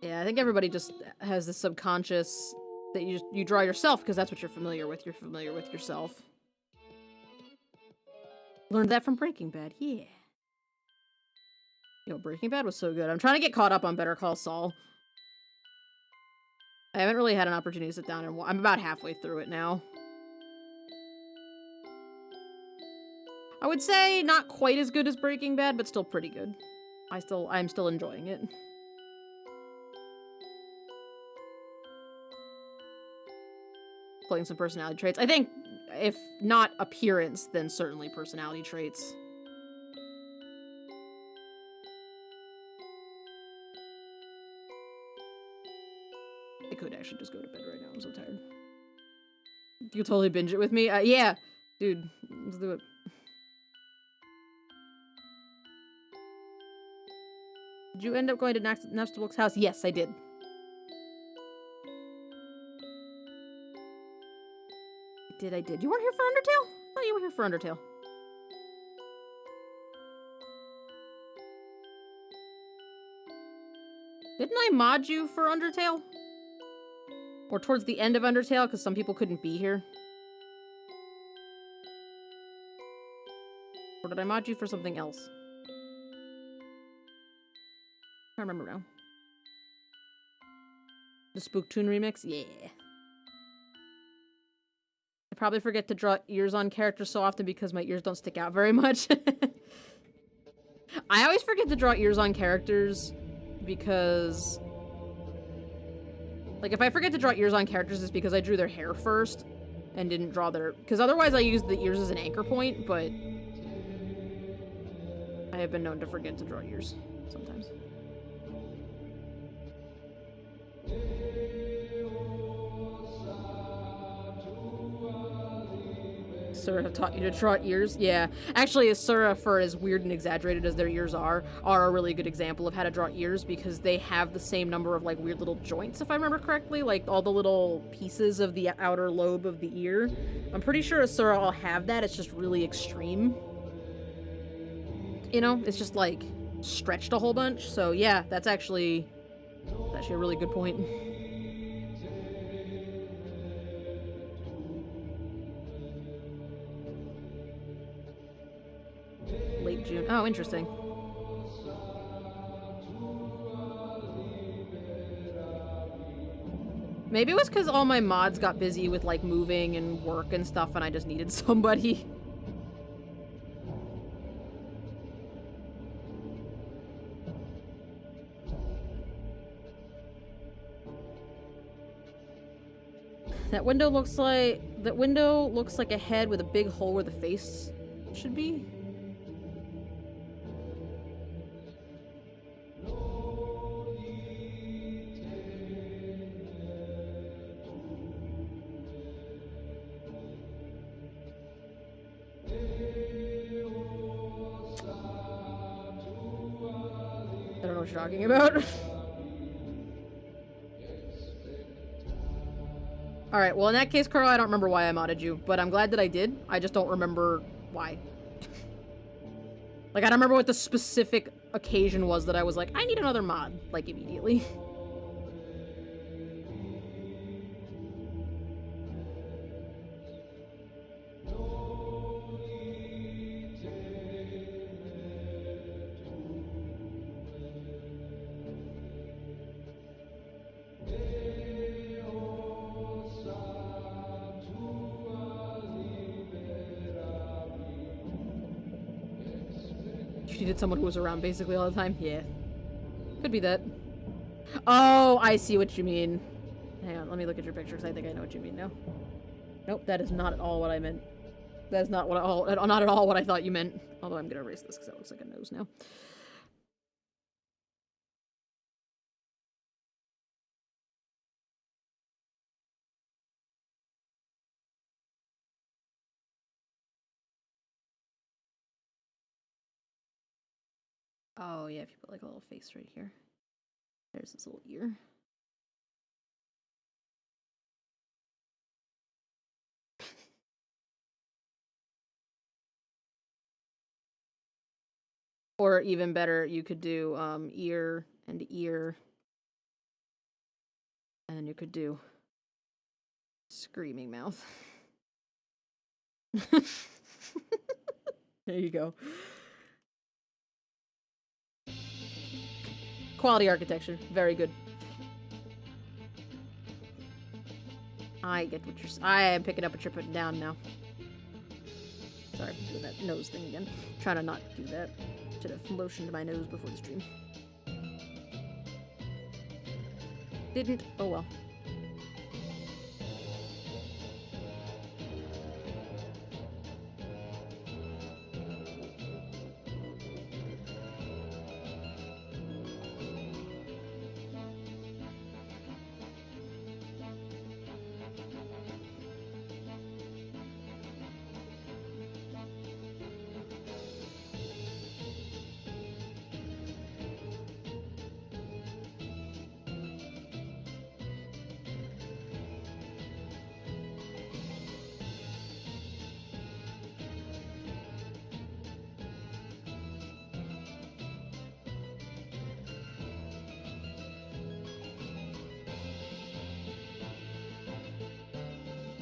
Yeah, I think everybody just has this subconscious that you draw yourself because that's what you're familiar with. You're familiar with yourself. Learned that from Breaking Bad, yeah. Yo, Breaking Bad was so good. I'm trying to get caught up on Better Call Saul. I haven't really had an opportunity to sit down and I'm about halfway through it now. I would say not quite as good as Breaking Bad, but still pretty good. I'm still enjoying it. Playing some personality traits. I think if not appearance, then certainly personality traits. I could actually just go to bed right now. I'm so tired. You could totally binge it with me. Yeah, dude, let's do it. Did you end up going to Nestle's house? Yes, I did. I did. You weren't here for Undertale? I thought you were here for Undertale. Didn't I mod you for Undertale? Or towards the end of Undertale, because some people couldn't be here? Or did I mod you for something else? I remember now. The Spooktoon remix? Yeah. I probably forget to draw ears on characters so often because my ears don't stick out very much. I always forget to draw ears on characters because... Like, if I forget to draw ears on characters, it's because I drew their hair first and didn't draw their... Because otherwise I use the ears as an anchor point, but... I have been known to forget to draw ears sometimes. Sura have taught you to draw ears? Yeah. Actually, Asura, for as weird and exaggerated as their ears are a really good example of how to draw ears because they have the same number of, like, weird little joints, if I remember correctly. Like, all the little pieces of the outer lobe of the ear. I'm pretty sure Asura all have that. It's just really extreme. You know? It's just, like, stretched a whole bunch. So, yeah, that's actually a really good point. Late June. Oh, interesting. Maybe it was because all my mods got busy with, like, moving and work and stuff, and I just needed somebody. That window looks like a head with a big hole where the face should be. I don't know what you're talking about. Alright, well in that case, Carl, I don't remember why I modded you, but I'm glad that I did. I just don't remember why. Like, I don't remember what the specific occasion was that I was like, I need another mod, like, immediately. You needed someone who was around basically all the time? Yeah. Could be that. Oh, I see what you mean. Hang on, let me look at your picture because I think I know what you mean now. Nope, that is not at all what I meant. That is not at all what I thought you meant. Although I'm gonna erase this because that looks like a nose now. Oh yeah, if you put like a little face right here. There's this little ear. Or even better, you could do ear and ear. And then you could do screaming mouth. There you go. Quality architecture. Very good. I get what I am picking up what you're putting down now. Sorry for doing that nose thing again. Trying to not do that. Should have motioned my nose before the stream. Didn't. Oh well.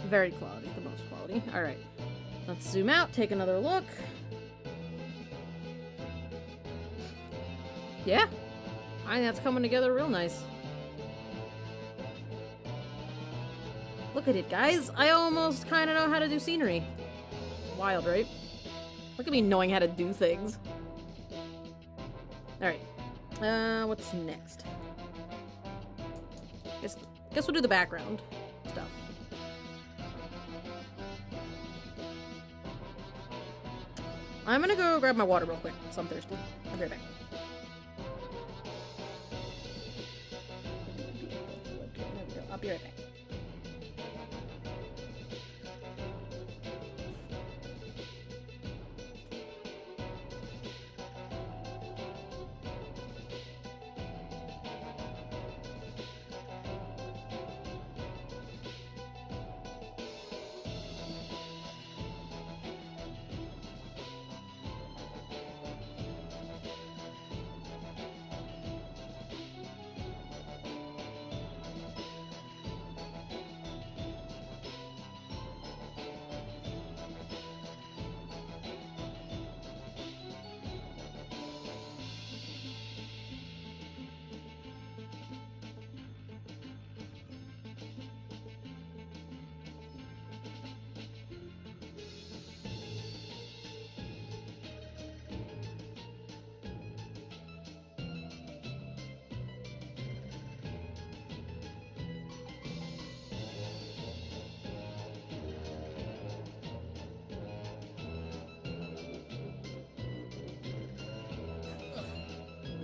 Very quality, the most quality. Alright. Let's zoom out, take another look. Yeah. I think that's coming together real nice. Look at it, guys. I almost kind of know how to do scenery. Wild, right? Look at me knowing how to do things. Alright. What's next? Guess we'll do the background stuff. I'm gonna go grab my water real quick, so I'm thirsty. I'll be right back. There we go. I'll be right back.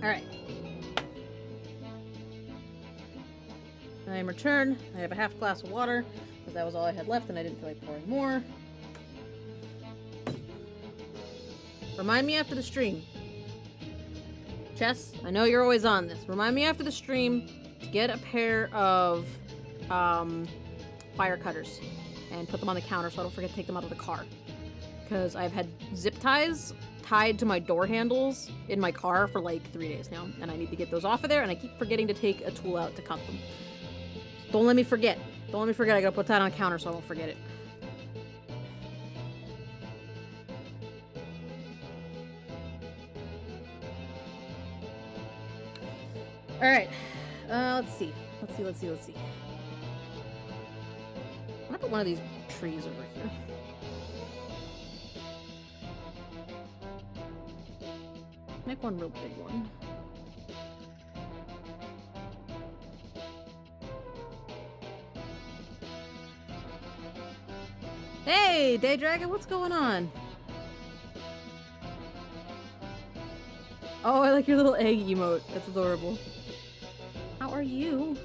Alright. I am returned. I have a half glass of water, because that was all I had left and I didn't feel like pouring more. Remind me after the stream. Chess, I know you're always on this. Remind me after the stream to get a pair of wire cutters and put them on the counter so I don't forget to take them out of the car. Because I've had zip ties tied to my door handles in my car for like 3 days now, and I need to get those off of there, and I keep forgetting to take a tool out to cut them. Don't let me forget. Don't let me forget. I gotta put that on the counter so I won't forget it. Alright. Let's see. Let's see. I'm gonna put one of these trees over here. Make one real big one. Hey, Day Dragon, what's going on? Oh, I like your little egg emote. That's adorable. How are you?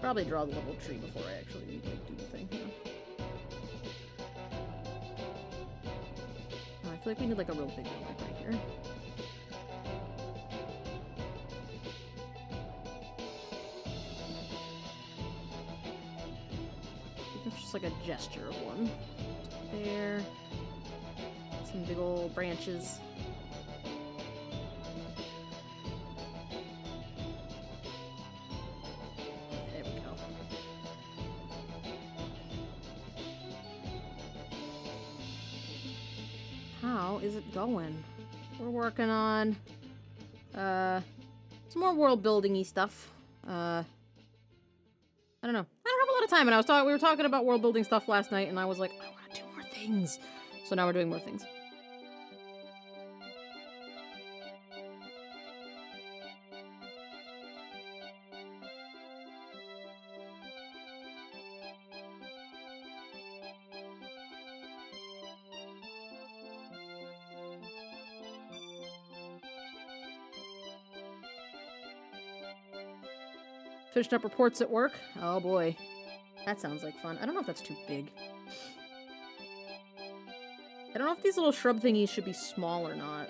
Probably draw the little tree before I actually like, do the thing. Yeah. Oh, I feel like we need like a real big one like right here. It's just like a gesture of one. There. Some big old branches. There we go. How is it going? We're working on some more world building-y stuff. I don't know. I don't have a lot of time, and we were talking about world building stuff last night, and I was like, I want to do more things. So now we're doing more things. Finished up reports at work. Oh boy. That sounds like fun. I don't know if that's too big. I don't know if these little shrub thingies should be small or not.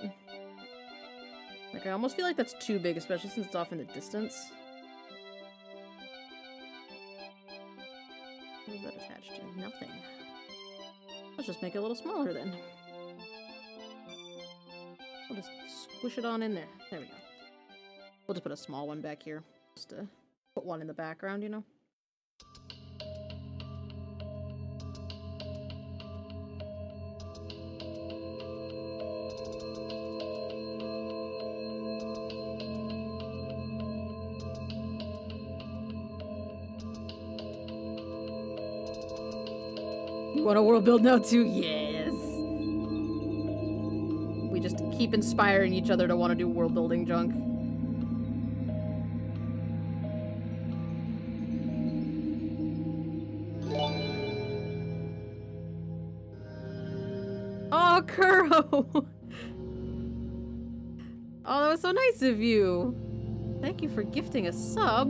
Like, I almost feel like that's too big, especially since it's off in the distance. What is that attached to? Nothing. Let's just make it a little smaller then. I'll just squish it on in there. There we go. We'll just put a small one back here. Just to put one in the background, you know? You want a world build now too? Yes! We just keep inspiring each other to want to do world building junk. Oh, Kuro! Oh, that was so nice of you. Thank you for gifting a sub.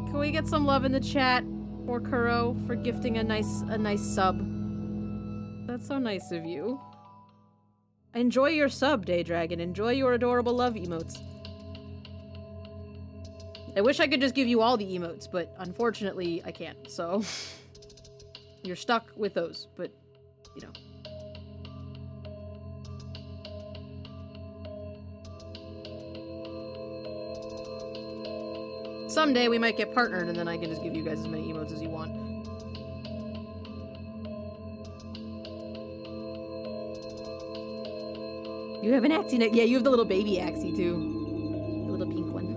Can we get some love in the chat for Kuro for gifting a nice sub? That's so nice of you. Enjoy your sub, Daydragon. Enjoy your adorable love emotes. I wish I could just give you all the emotes, but unfortunately I can't, so... You're stuck with those, but, you know. Someday we might get partnered, and then I can just give you guys as many emotes as you want. You have an Axie neck. Yeah, you have the little baby Axie, too. The little pink one.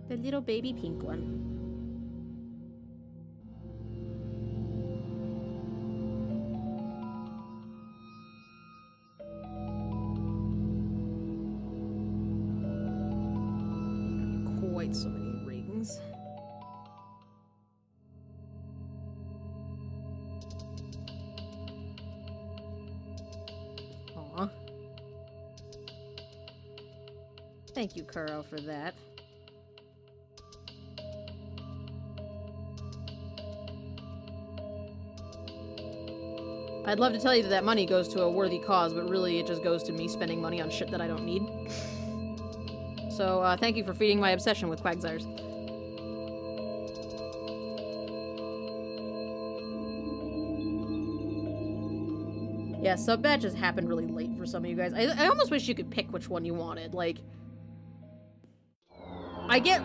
The little baby pink one. Quite so many rings. Aw. Thank you, Kuro, for that. I'd love to tell you that that money goes to a worthy cause, but really it just goes to me spending money on shit that I don't need. So, thank you for feeding my obsession with Quagsires. Yeah, sub batches happened really late for some of you guys. I almost wish you could pick which one you wanted. Like, I get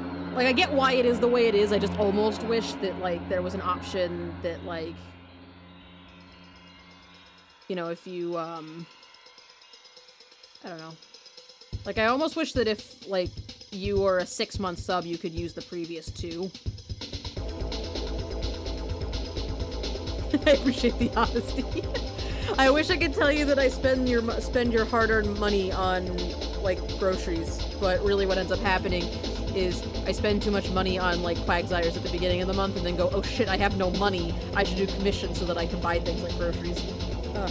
why it is the way it is. I just almost wish that, like, there was an option that, like, you know, if you, I don't know. Like, I almost wish that if, like, you were a 6-month sub, you could use the previous 2. I appreciate the honesty. I wish I could tell you that I spend your hard-earned money on, like, groceries, but really what ends up happening is I spend too much money on, like, Quagsires at the beginning of the month and then go, oh shit, I have no money. I should do commission so that I can buy things like groceries. Ugh.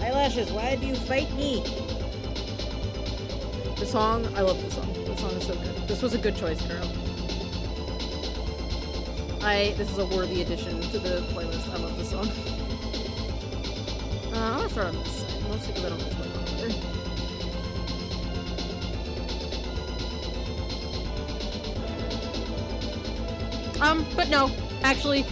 Eyelashes, why do you fight me? The song, I love this song. The song is so good. This was a good choice, Kuro. This is a worthy addition to the playlist. I love this song. I'm gonna start on this side, mostly because I don't know what's going on there. But no, actually,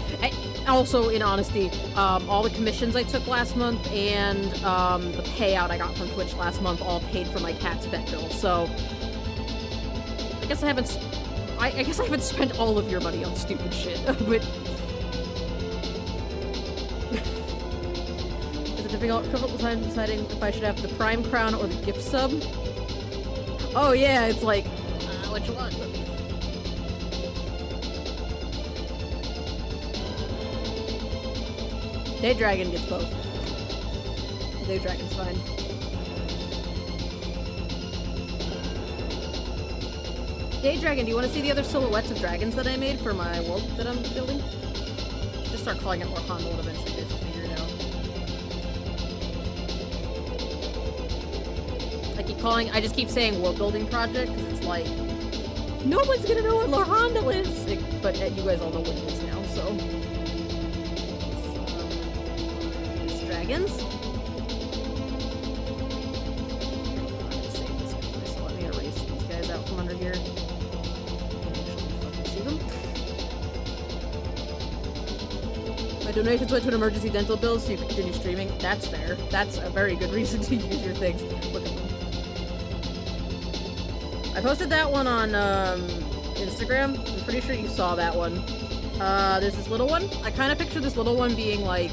also in honesty, all the commissions I took last month and the payout I got from Twitch last month all paid for my cat's vet bill, so I guess I haven't I guess I haven't spent all of your money on stupid shit, but... Is it difficult time deciding if I should have the Prime Crown or the gift sub? Oh yeah, it's like, which one? Day Dragon gets both. Day Dragon's fine. Day Dragon, do you want to see the other silhouettes of dragons that I made for my world that I'm building? Just start calling it Lorhan World eventually, guys, just figure it out. I just keep saying world building project, because it's like, no one's gonna know what Lorhandle is! But you guys all know what it is now, so. It's dragons. So let me erase these guys out from under here. See them? My donations went to an emergency dental bill so you can continue streaming. That's fair. That's a very good reason to use your things. Look at them. I posted that one on Instagram. I'm pretty sure you saw that one. There's this little one. I kind of picture this little one being like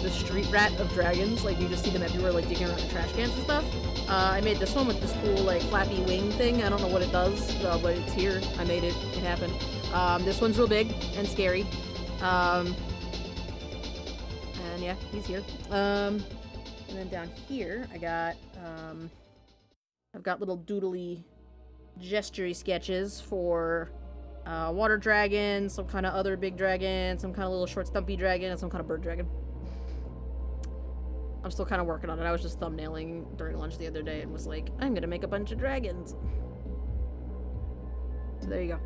the street rat of dragons. Like you just see them everywhere, like digging around the trash cans and stuff. I made this one with this cool like flappy wing thing. I don't know what it does, but it's here. I made it. It happened. This one's real big and scary. And yeah, he's here. And then down here, I've got little doodly gestury sketches for water dragon, some kind of other big dragon, some kind of little short stumpy dragon, and some kind of bird dragon. I'm still kind of working on it. I was just thumbnailing during lunch the other day and was like, I'm gonna make a bunch of dragons. So there you go.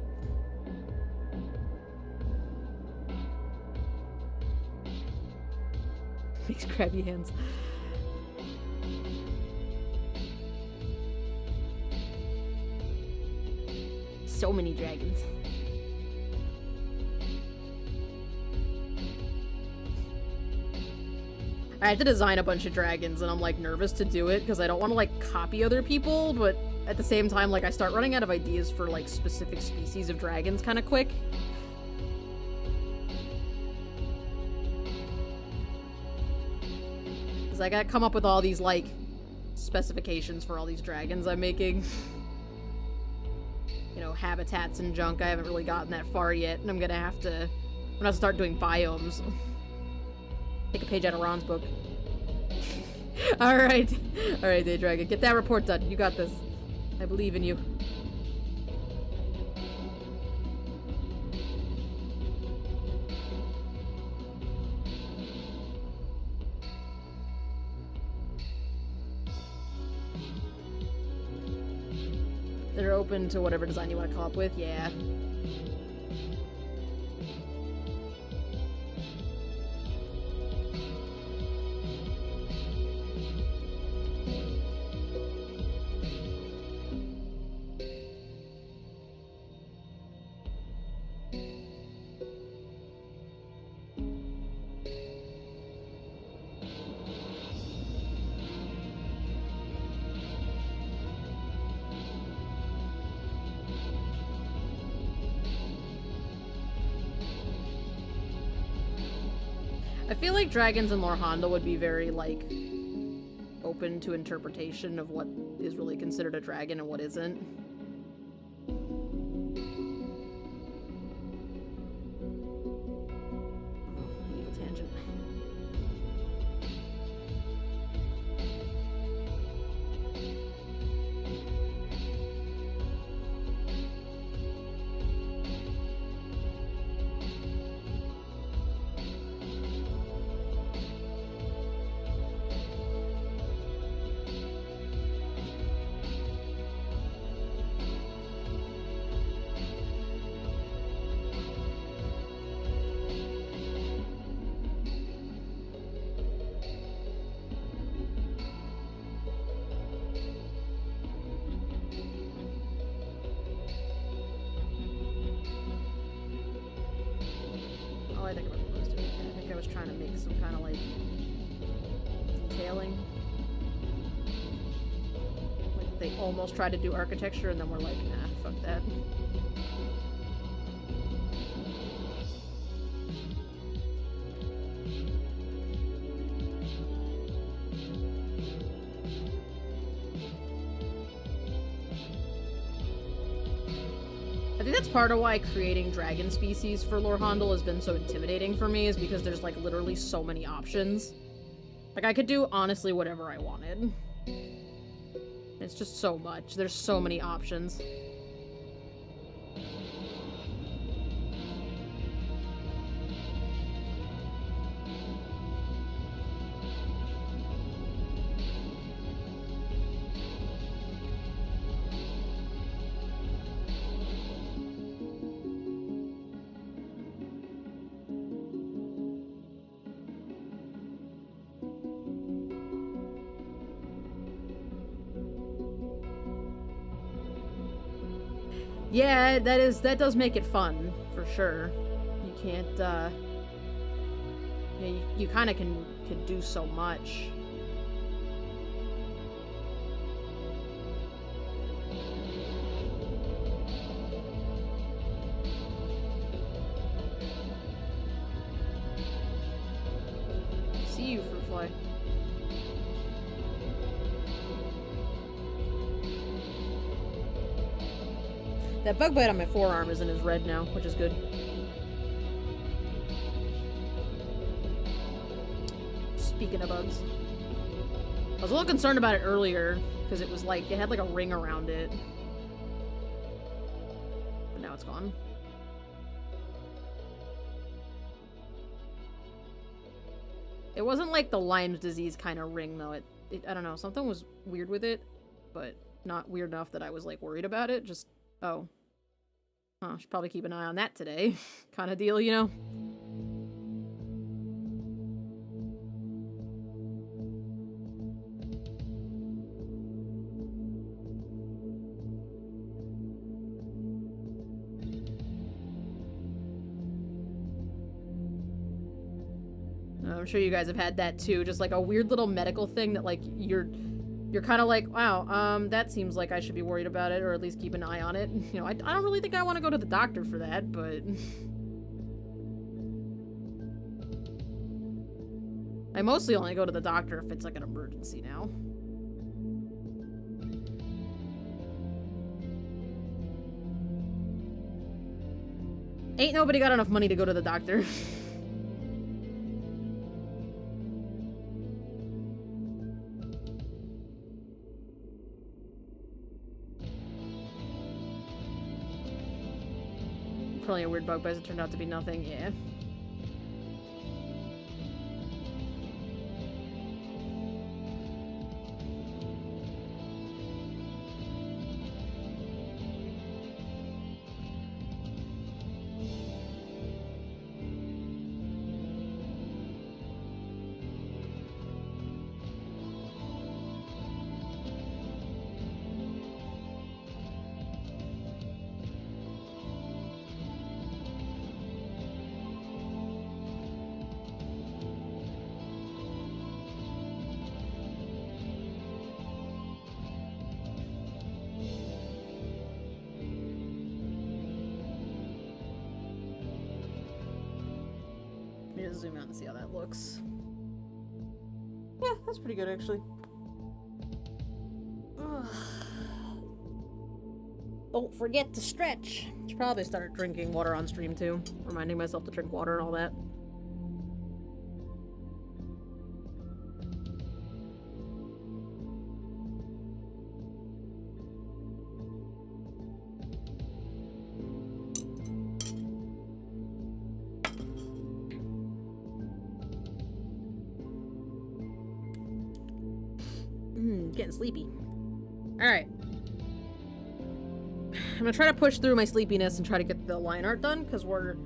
Makes crabby hands. So many dragons. I had to design a bunch of dragons and I'm like nervous to do it because I don't want to like copy other people, but at the same time like I start running out of ideas for like specific species of dragons kind of quick. Because I gotta come up with all these like specifications for all these dragons I'm making. You know, habitats and junk. I haven't really gotten that far yet, and I'm gonna have to start doing biomes. Take a page out of Ron's book. Alright. Alright, Day Dragon. Get that report done. You got this. I believe in you. They're open to whatever design you want to come up with, yeah. I feel like dragons in Lorhandle would be very, like, open to interpretation of what is really considered a dragon and what isn't. Evil tangent. I think I'm supposed to. I think I was trying to make some kind of like detailing, like They almost tried to do architecture, and then we're like, nah, fuck that. I think that's part of why creating dragon species for Lorhandel has been so intimidating for me, is because there's, like, literally so many options. Like, I could do, honestly, whatever I wanted. It's just so much. There's so many options. Yeah, that does make it fun, for sure. You can't, yeah, you kind of can do so much. See you, fruit fly. That bug bite on my forearm isn't as red now, which is good. Speaking of bugs. I was a little concerned about it earlier, because it was like, it had like a ring around it. But now it's gone. It wasn't like the Lyme's disease kind of ring, though. I don't know, something was weird with it, but not weird enough that I was like worried about it. Just, oh. Huh, should probably keep an eye on that today. Kind of deal, you know? I'm sure you guys have had that too. Just like a weird little medical thing that like you're kind of like, wow, that seems like I should be worried about it, or at least keep an eye on it. You know, I don't really think I want to go to the doctor for that, but... I mostly only go to the doctor if it's like an emergency now. Ain't nobody got enough money to go to the doctor. Probably a weird bug bite. It turned out to be nothing. Yeah. Zoom out and see how that looks. Yeah, that's pretty good actually. Ugh. Don't forget to stretch. Should probably start drinking water on stream too. Reminding myself to drink water and all that. Getting sleepy. Alright. I'm gonna try to push through my sleepiness and try to get the line art done, because we're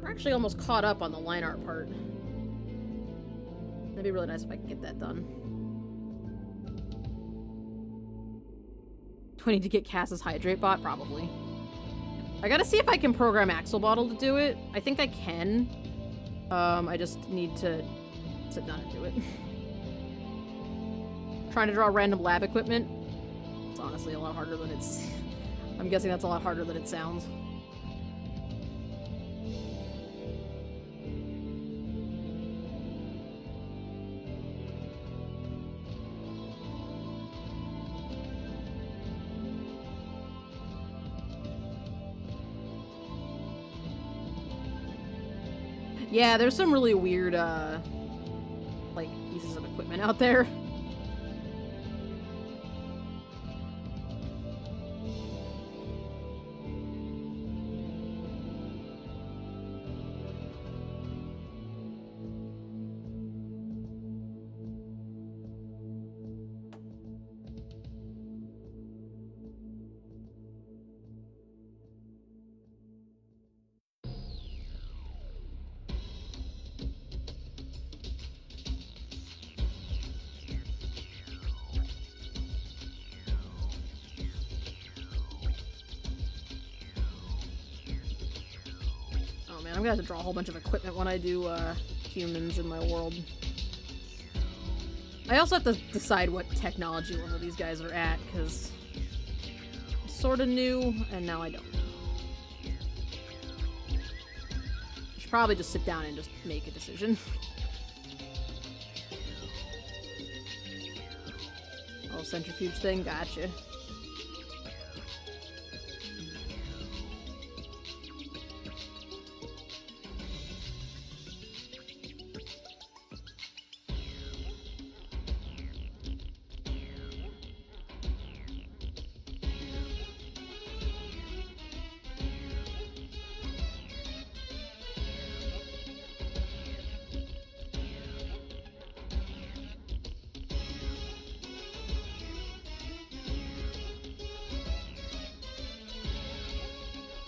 actually almost caught up on the line art part. That'd be really nice if I could get that done. Do I need to get Cass's hydrate bot? Probably. I gotta see if I can program Axolotl to do it. I think I can. I just need to sit down and do it. Trying to draw random lab equipment. It's honestly a lot harder than it's... I'm guessing that's a lot harder than it sounds. Yeah, there's some really weird, like, pieces of equipment out there. I'm gonna have to draw a whole bunch of equipment when I do humans in my world. I also have to decide what technology level these guys are at, because I'm sort of new, and now I don't. I should probably just sit down and just make a decision. Oh, centrifuge thing? Gotcha.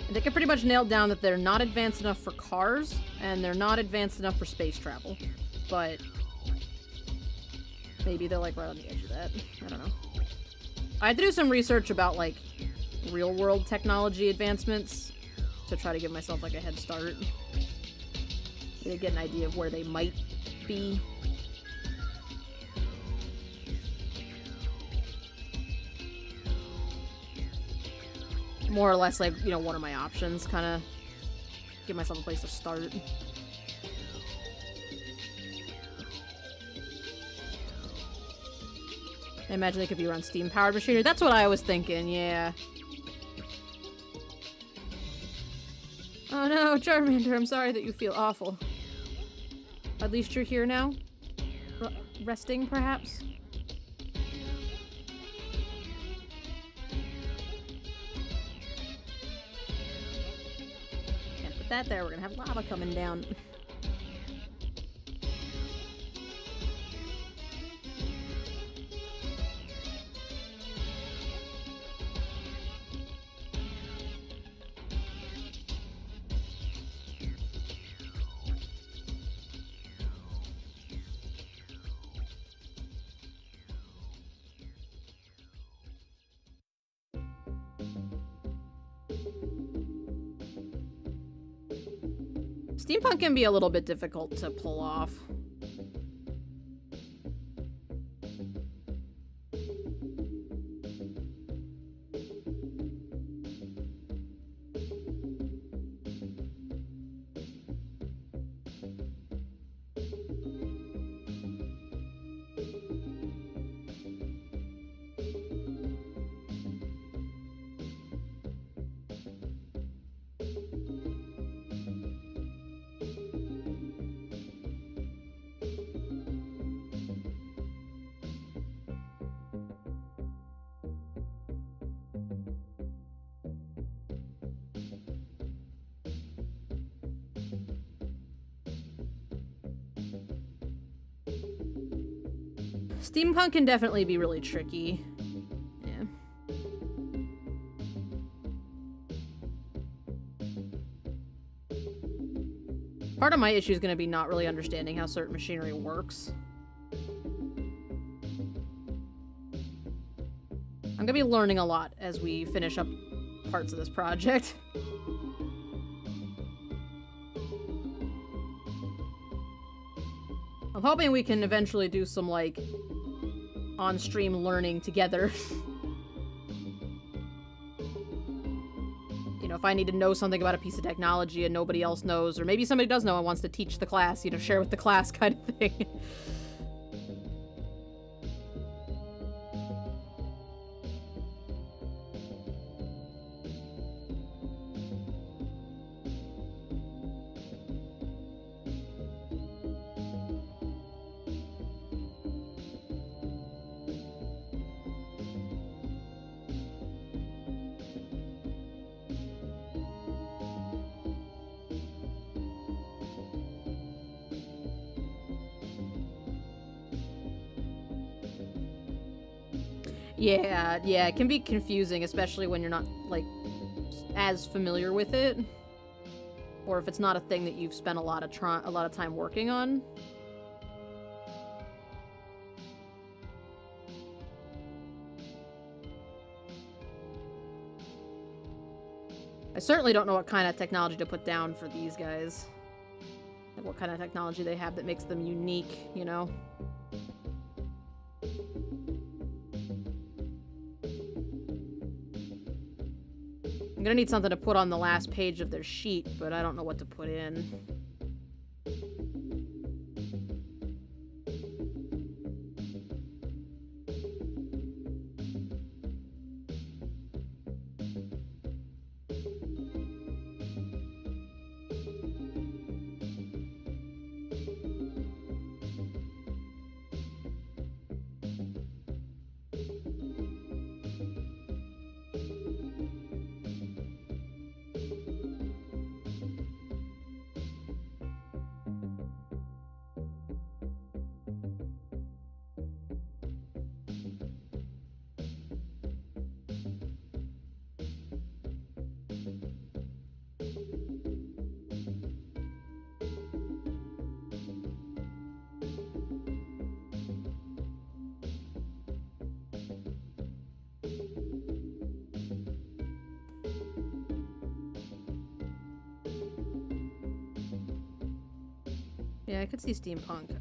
I think I pretty much nailed down that they're not advanced enough for cars, and they're not advanced enough for space travel. But maybe they're like right on the edge of that. I don't know. I had to do some research about like real-world technology advancements to try to give myself like a head start. To get an idea of where they might be. More or less, like, you know, one of my options, kind of give myself a place to start. I imagine they could be around steam-powered machinery. That's what I was thinking, yeah. Oh no, Charmander, I'm sorry that you feel awful. At least you're here now? Resting, perhaps? That there, we're gonna have lava coming down. Steampunk can be a little bit difficult to pull off. Steampunk can definitely be really tricky. Yeah. Part of my issue is going to be not really understanding how certain machinery works. I'm going to be learning a lot as we finish up parts of this project. I'm hoping we can eventually do some, like, on-stream learning together. you know, if I need to know something about a piece of technology and nobody else knows, or maybe somebody does know and wants to teach the class, you know, share with the class kind of thing. Yeah, it can be confusing, especially when you're not, like, as familiar with it. Or if it's not a thing that you've spent a lot of time working on. I certainly don't know what kind of technology to put down for these guys. Like, what kind of technology they have that makes them unique, you know? I'm gonna need something to put on the last page of their sheet, but I don't know what to put in. Yeah, I could see steampunk.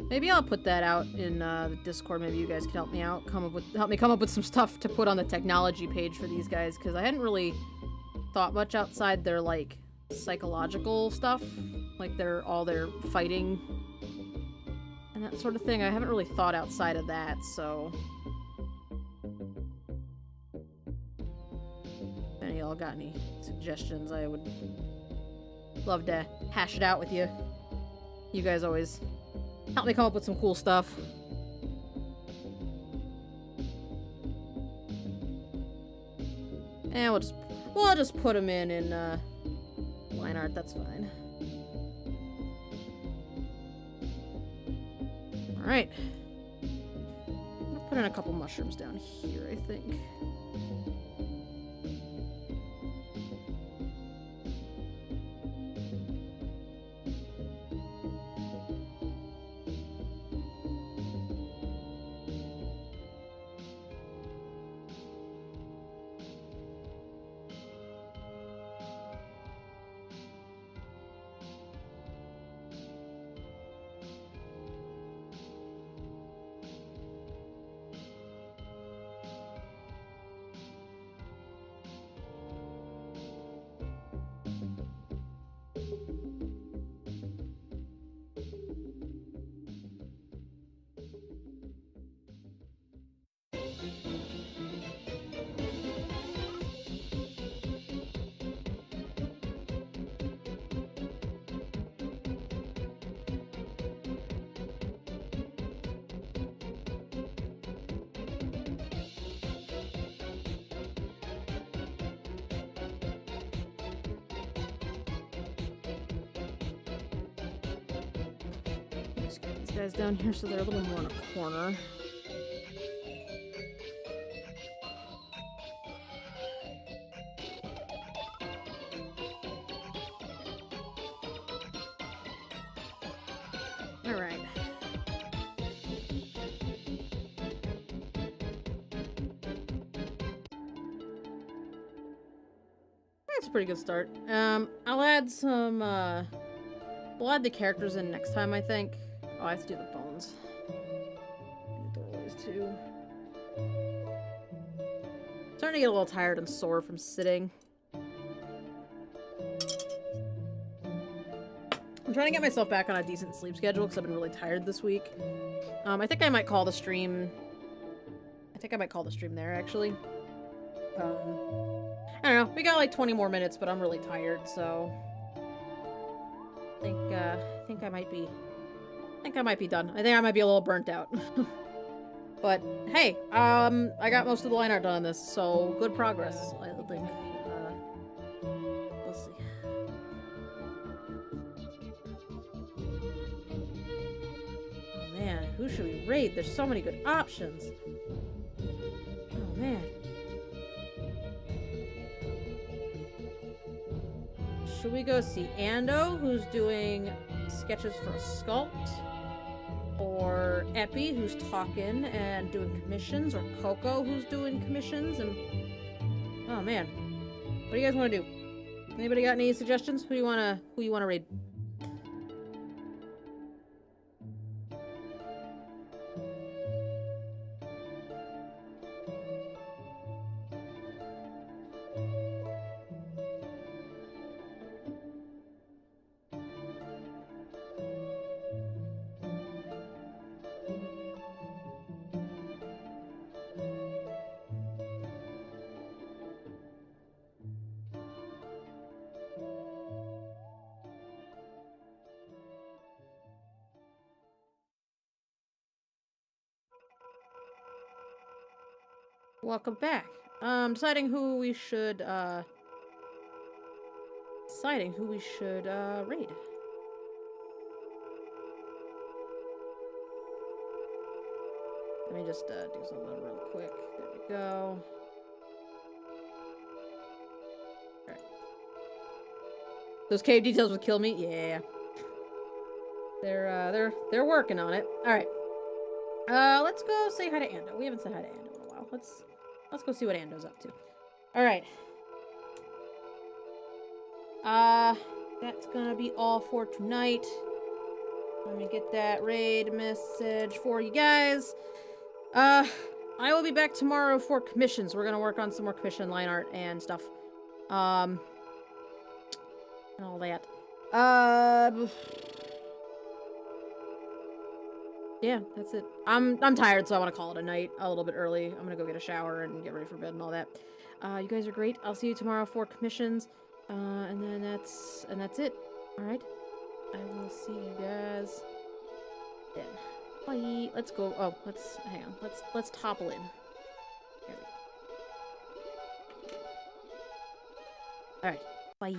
Maybe I'll put that out in the Discord. Maybe you guys can help me out, help me come up with some stuff to put on the technology page for these guys, because I hadn't really thought much outside their, like, psychological stuff, like all their fighting and that sort of thing. I haven't really thought outside of that, so if any of y'all got any suggestions, I would love to hash it out with you. You guys always help me come up with some cool stuff. And we'll just put them in line art. That's fine. All right. I'm gonna put in a couple mushrooms down here, I think. Guys down here so they're a little more in a corner. All right. That's a pretty good start. I'll add some we'll add the characters in next time, I think. Oh, I have to do the bones. The doorways too. Starting to get a little tired and sore from sitting. trying to get myself back on a decent sleep schedule because I've been really tired this week. I think I might call the stream... I think I might call the stream there, actually. I don't know. We got like 20 more minutes, but I'm really tired, so... I think I might be... I think I might be done. I think I might be a little burnt out. But, hey, I got most of the line art done on this, so good progress, I think. We'll see. Oh man, who should we raid? There's so many good options. Oh man. Should we go see Ando, who's doing sketches for a sculpt? Or Epi, who's talking and doing commissions? Or Coco, who's doing commissions? And oh man, what do you guys want to do? Anybody got any suggestions? Who you wanna raid? Welcome back. Deciding who we should raid. Let me just do something real quick. There we go. Alright. Those cave details would kill me? Yeah. They're working on it. Alright. Let's go say hi to Ando. We haven't said hi to Ando in a while. Let's go see what Ando's up to. Alright. That's gonna be all for tonight. Let me get that raid message for you guys. I will be back tomorrow for commissions. We're gonna work on some more commission line art and stuff. And all that. Yeah, that's it. I'm tired, so I want to call it a night a little bit early. I'm gonna go get a shower and get ready for bed and all that. You guys are great. I'll see you tomorrow for commissions. And then that's it. All right. I will see you guys then. Bye. Let's go. Oh, hang on. Let's topple in. There we go. All right. Bye.